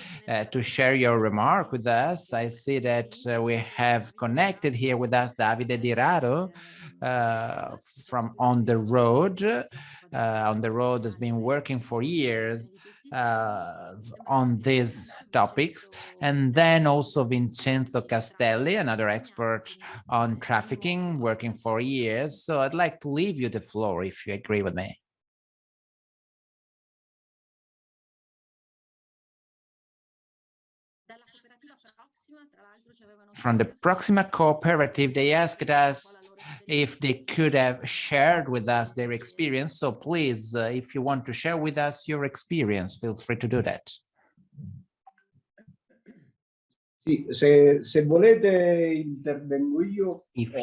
to share your remark with us. I see that we have connected here with us Davide Di Rado from On the Road. On the Road has been working for years on these topics. And then also Vincenzo Castelli, another expert on trafficking, working for years. So I'd like to leave you the floor if you agree with me. From the Proxima Cooperative, they asked us if they could have shared with us their experience. So please, if you want to share with us your experience, feel free to do that. If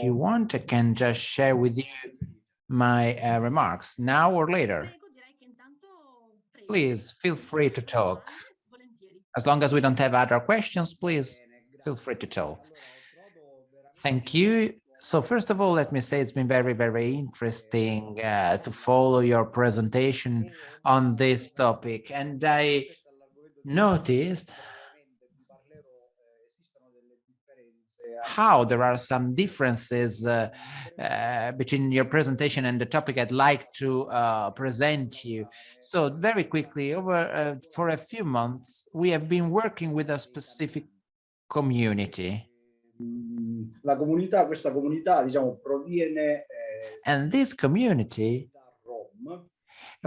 you want, I can just share with you my remarks now or later. Please feel free to talk. As long as we don't have other questions, please feel free to talk. Thank you. So first of all, let me say it's been very, very interesting to follow your presentation on this topic. And I noticed how there are some differences between your presentation and the topic I'd like to present you. So very quickly, over for a few months, we have been working with a specific community. Questa comunità, diciamo, proviene And this community, da Rom,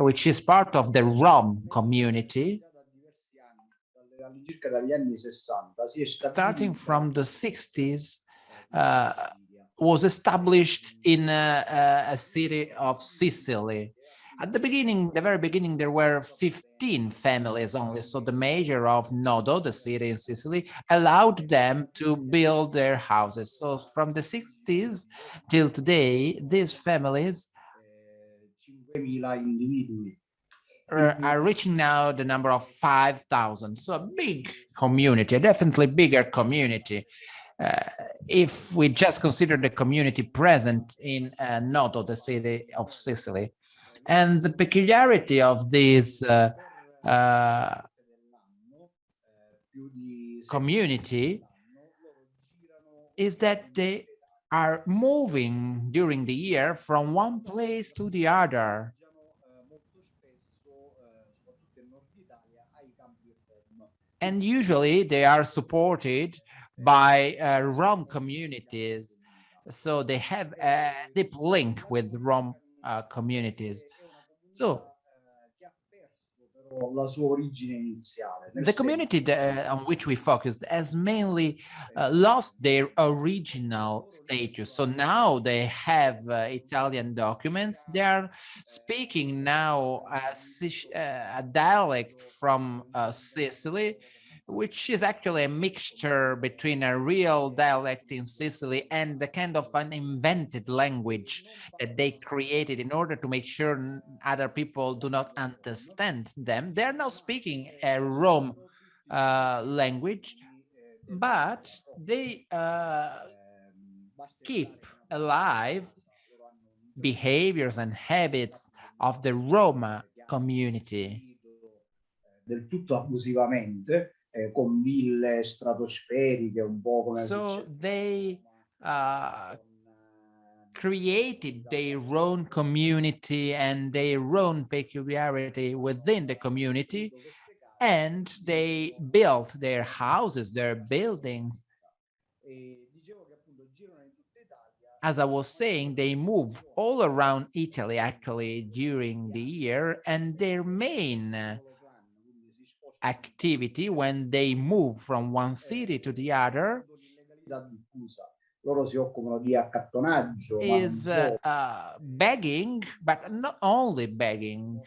which is part of the Rom community, da diversi anni, all'incirca dagli anni 60, si è starting stabilita from the 60s, in was established in a city of Sicily. At the beginning, the very beginning, there were 15 families only. So the mayor of Nodo, the city in Sicily, allowed them to build their houses. So from the 60s till today, these families 5.000 individui. are reaching now the number of 5,000. So a big community, a definitely bigger community. If we just consider the community present in Noto, the city of Sicily. And the peculiarity of this community is that they are moving during the year from one place to the other. And usually they are supported by Rom communities. So they have a deep link with Rom communities. So the community on which we focused has mainly lost their original status. So now they have Italian documents. They are speaking now a dialect from Sicily, which is actually a mixture between a real dialect in Sicily and the kind of an invented language that they created in order to make sure other people do not understand them. They're now speaking a Rome language, but they keep alive behaviors and habits of the Roma community. Del tutto abusivamente, con ville stratosferiche, un po' come so they created their own community and their own peculiarity within the community, and they built their houses, their buildings. As I was saying, they move all around Italy actually during the year, and their main activity when they move from one city to the other is begging, but not only begging,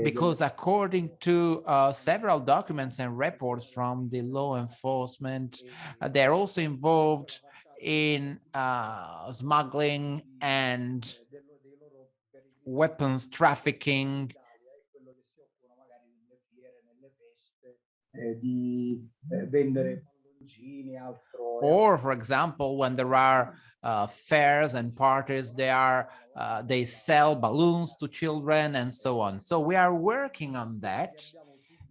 because according to several documents and reports from the law enforcement, they're also involved in smuggling and weapons trafficking. Or, for example, when there are fairs and parties, they sell balloons to children and so on. So we are working on that.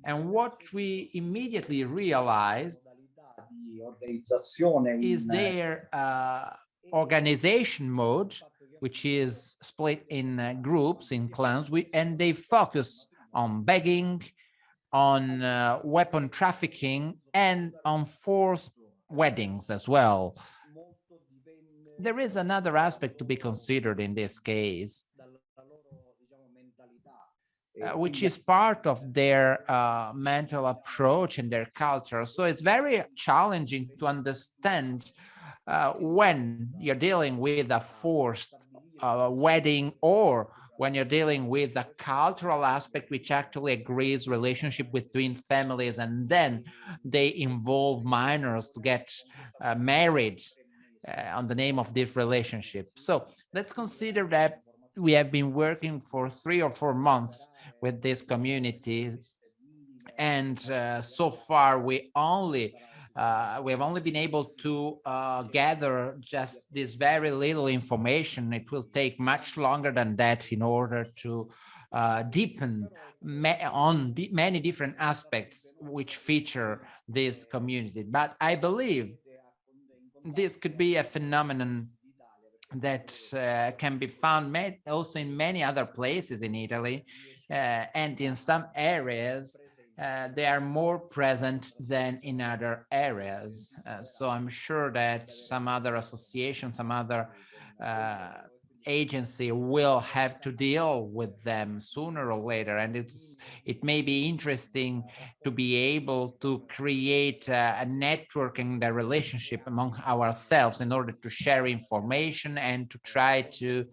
And what we immediately realized is their organization mode, which is split in groups, in clans, and they focus on begging, on weapon trafficking, and on forced weddings as well. There is another aspect to be considered in this case, which is part of their mental approach and their culture. So it's very challenging to understand when you're dealing with a forced wedding, or when you're dealing with a cultural aspect which actually agrees relationship between families, and then they involve minors to get married on the name of this relationship. So let's consider that we have been working for 3 or 4 months with this community, and so far we have only been able to gather just this very little information. It will take much longer than that in order to deepen on many different aspects which feature this community. But I believe this could be a phenomenon that can be found also in many other places in Italy, and in some areas they are more present than in other areas. So I'm sure that some other association, some other agency will have to deal with them sooner or later, and it may be interesting to be able to create a network and a relationship among ourselves in order to share information and to try to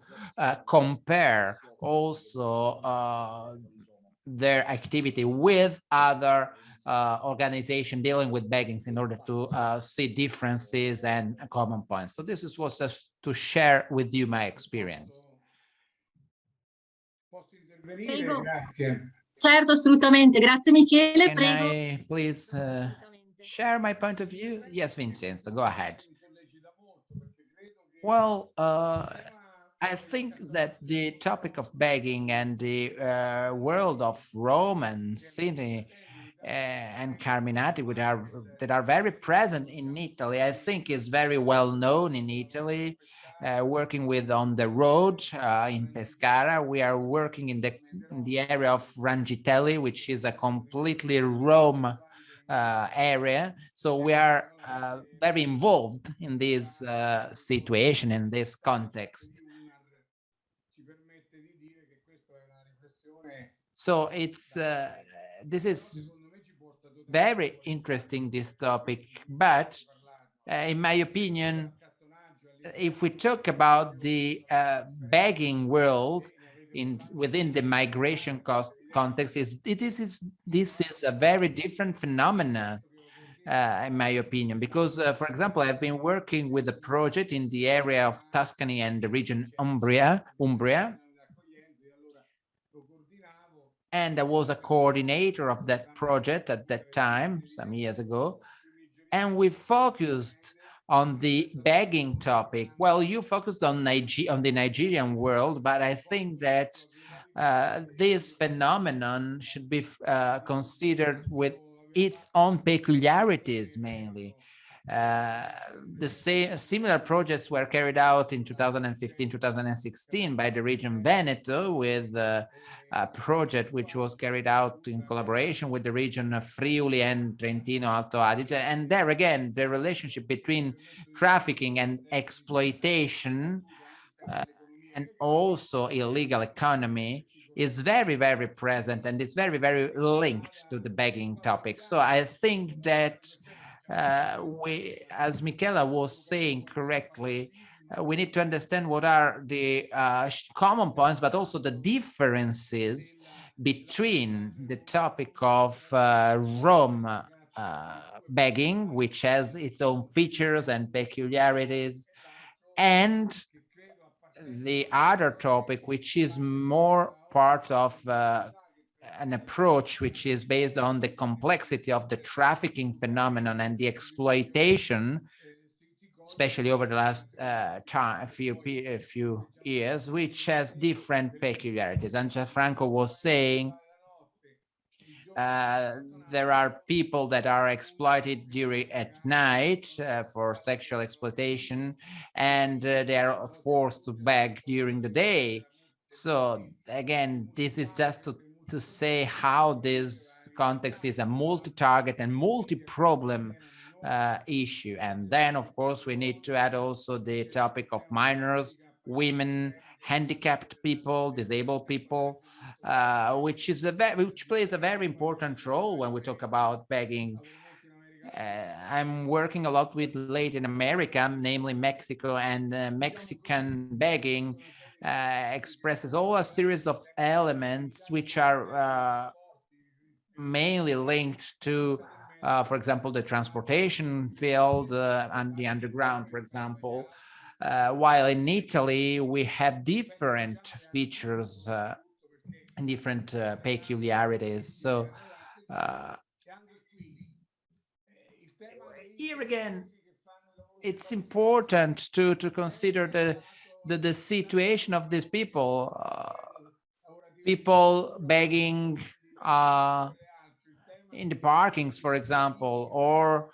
compare also their activity with other organization dealing with beggings in order to see differences and common points. So this is was just to share with you my experience. Prego. Certo, assolutamente. Grazie Michele. Can Prego. I please share my point of view? Yes, Vincenzo, go ahead. Well, I think that the topic of begging and the world of Rome and Sydney and criminality, that are very present in Italy, I think is very well known in Italy. Working with on the road in Pescara, we are working in the area of Rangitelli, which is a completely Rome area. So we are very involved in this situation, in this context. So this is very interesting, this topic, but in my opinion, if we talk about the begging world within the migration context, this is a very different phenomena, in my opinion, because, for example, I've been working with a project in the area of Tuscany and the region Umbria, and I was a coordinator of that project at that time, some years ago, and we focused on the begging topic. Well, you focused on the Nigerian world, but I think that this phenomenon should be considered with its own peculiarities mainly. The similar projects were carried out in 2015, 2016 by the region Veneto with a project which was carried out in collaboration with the region of Friuli and Trentino Alto Adige. And there again, the relationship between trafficking and exploitation and also illegal economy is very, very present, and it's very, very linked to the begging topic. So I think that we, as Michela was saying correctly, we need to understand what are the common points, but also the differences between the topic of Rome begging, which has its own features and peculiarities, and the other topic, which is more part of an approach which is based on the complexity of the trafficking phenomenon and the exploitation, especially over the last a few years, which has different peculiarities. And Gianfranco was saying there are people that are exploited at night for sexual exploitation, and they are forced to beg during the day. So again, this is just to say how this context is a multi-target and multi-problem issue. And then, of course, we need to add also the topic of minors, women, handicapped people, disabled people, which plays a very important role when we talk about begging. I'm working a lot with Latin America, namely Mexico, and Mexican begging expresses all a series of elements which are mainly linked to, for example, the transportation field and the underground, for example. While in Italy, we have different features and different peculiarities. So here again, it's important to consider the situation of these people, people begging in the parkings, for example, or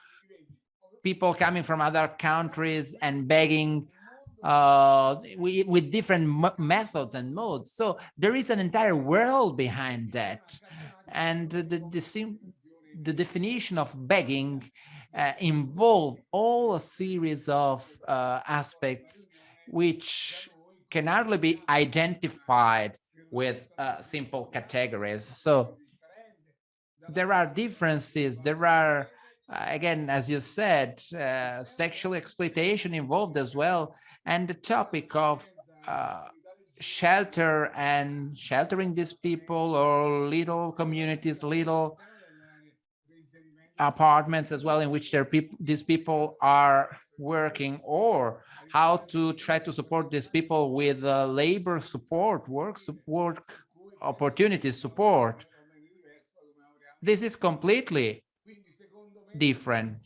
people coming from other countries and begging with different methods and modes. So there is an entire world behind that. And the definition of begging involve all a series of aspects which can hardly be identified with simple categories. So there are differences. There are, again, as you said, sexual exploitation involved as well. And the topic of shelter and sheltering these people, or little communities, little apartments as well, in which these people are working, or how to try to support these people with labor support, work opportunity support. This is completely different.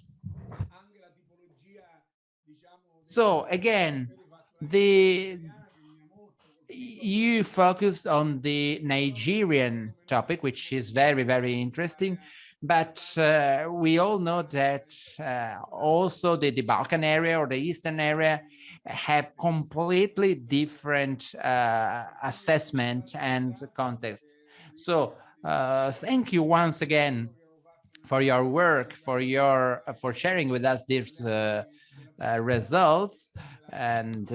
So again, you focused on the Nigerian topic, which is very, very interesting. But we all know that also the Balkan area or the Eastern area have completely different assessment and context. So thank you once again for your work, for sharing with us these results. And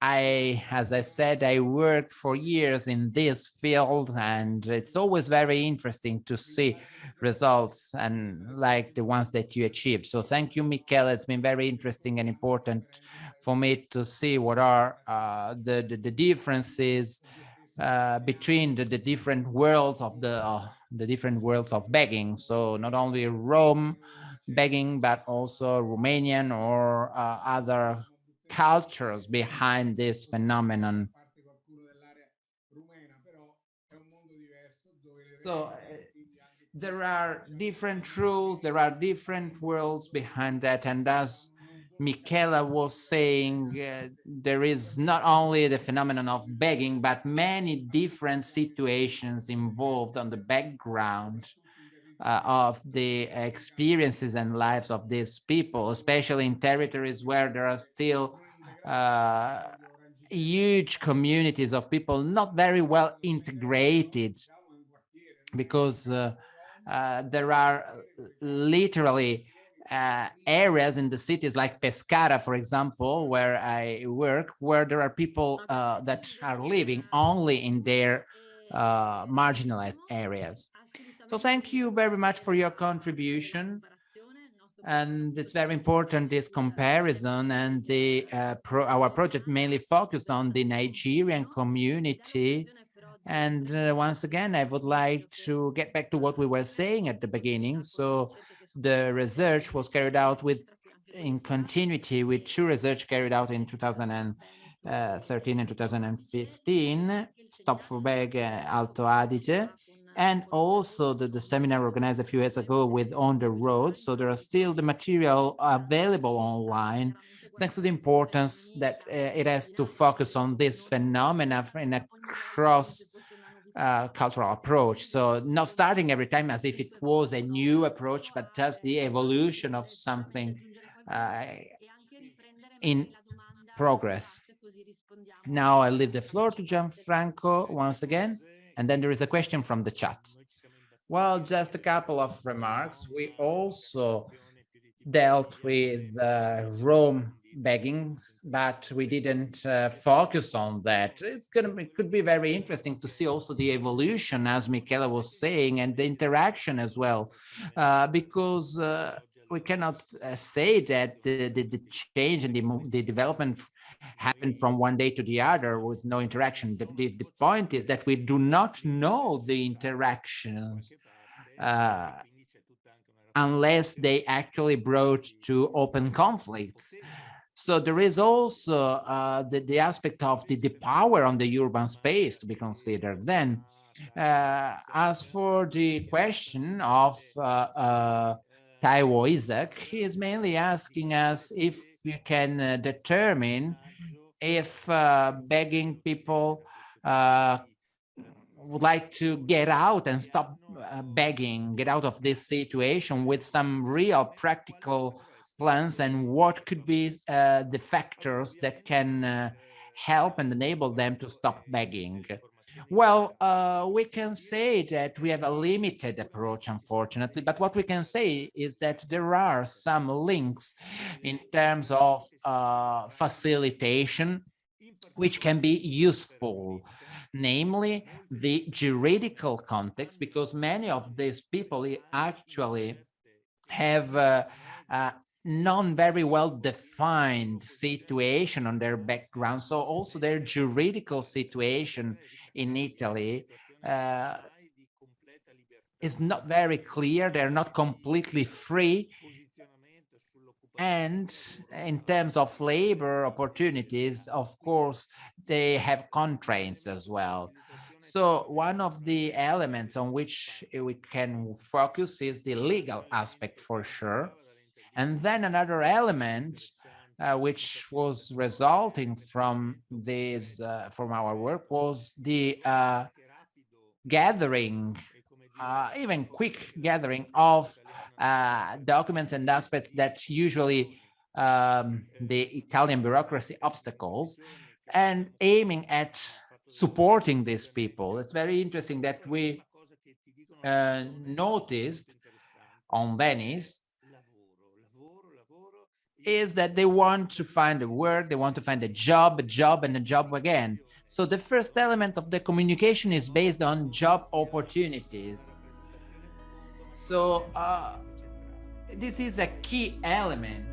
as I said, I worked for years in this field, and it's always very interesting to see results and like the ones that you achieved. So thank you, Michele. It's been very interesting and important for me to see what are the differences between the different worlds of the different worlds of begging. So not only Rome begging, but also Romanian or other cultures behind this phenomenon. So there are different rules, there are different worlds behind that. And as Michela was saying, there is not only the phenomenon of begging, but many different situations involved on the background of the experiences and lives of these people, especially in territories where there are still huge communities of people not very well integrated, because there are literally areas in the cities like Pescara, for example, where I work, where there are people that are living only in their marginalized areas. So thank you very much for your contribution. And it's very important, this comparison, and our project mainly focused on the Nigerian community. And once again, I would like to get back to what we were saying at the beginning. So the research was carried out in continuity with two research carried out in 2013 and 2015, Stop for Bag Alto Adige, and also the seminar organized a few years ago with On the Road. So there are still the material available online, thanks to the importance that it has to focus on this phenomena in a cross cultural approach. So not starting every time as if it was a new approach, but just the evolution of something in progress. Now I leave the floor to Gianfranco once again, and then there is a question from the chat. Well, just a couple of remarks. We also dealt with Rome begging, but we didn't focus on that. It could be very interesting to see also the evolution, as Michela was saying, and the interaction as well, because we cannot say that the change and the development happened from one day to the other with no interaction. The point is that we do not know the interactions unless they actually brought to open conflicts. So there is also the aspect of the power on the urban space to be considered. Then, as for the question of Taiwo Isaac, he is mainly asking us if you can determine if begging people would like to get out and stop begging, get out of this situation with some real practical plans and what could be the factors that can help and enable them to stop begging? Well, we can say that we have a limited approach, unfortunately, but what we can say is that there are some links in terms of facilitation, which can be useful, namely the juridical context, because many of these people actually have non very well defined situation on their background. So also their juridical situation in Italy is not very clear. They're not completely free. And in terms of labor opportunities, of course, they have constraints as well. So one of the elements on which we can focus is the legal aspect for sure. And then another element which was resulting from this, from our work, was the gathering, even quick gathering of documents and aspects that usually the Italian bureaucracy obstacles, and aiming at supporting these people. It's very interesting that we noticed on Venice is that they want to find a work, they want to find a job, and a job again. So the first element of the communication is based on job opportunities. So this is a key element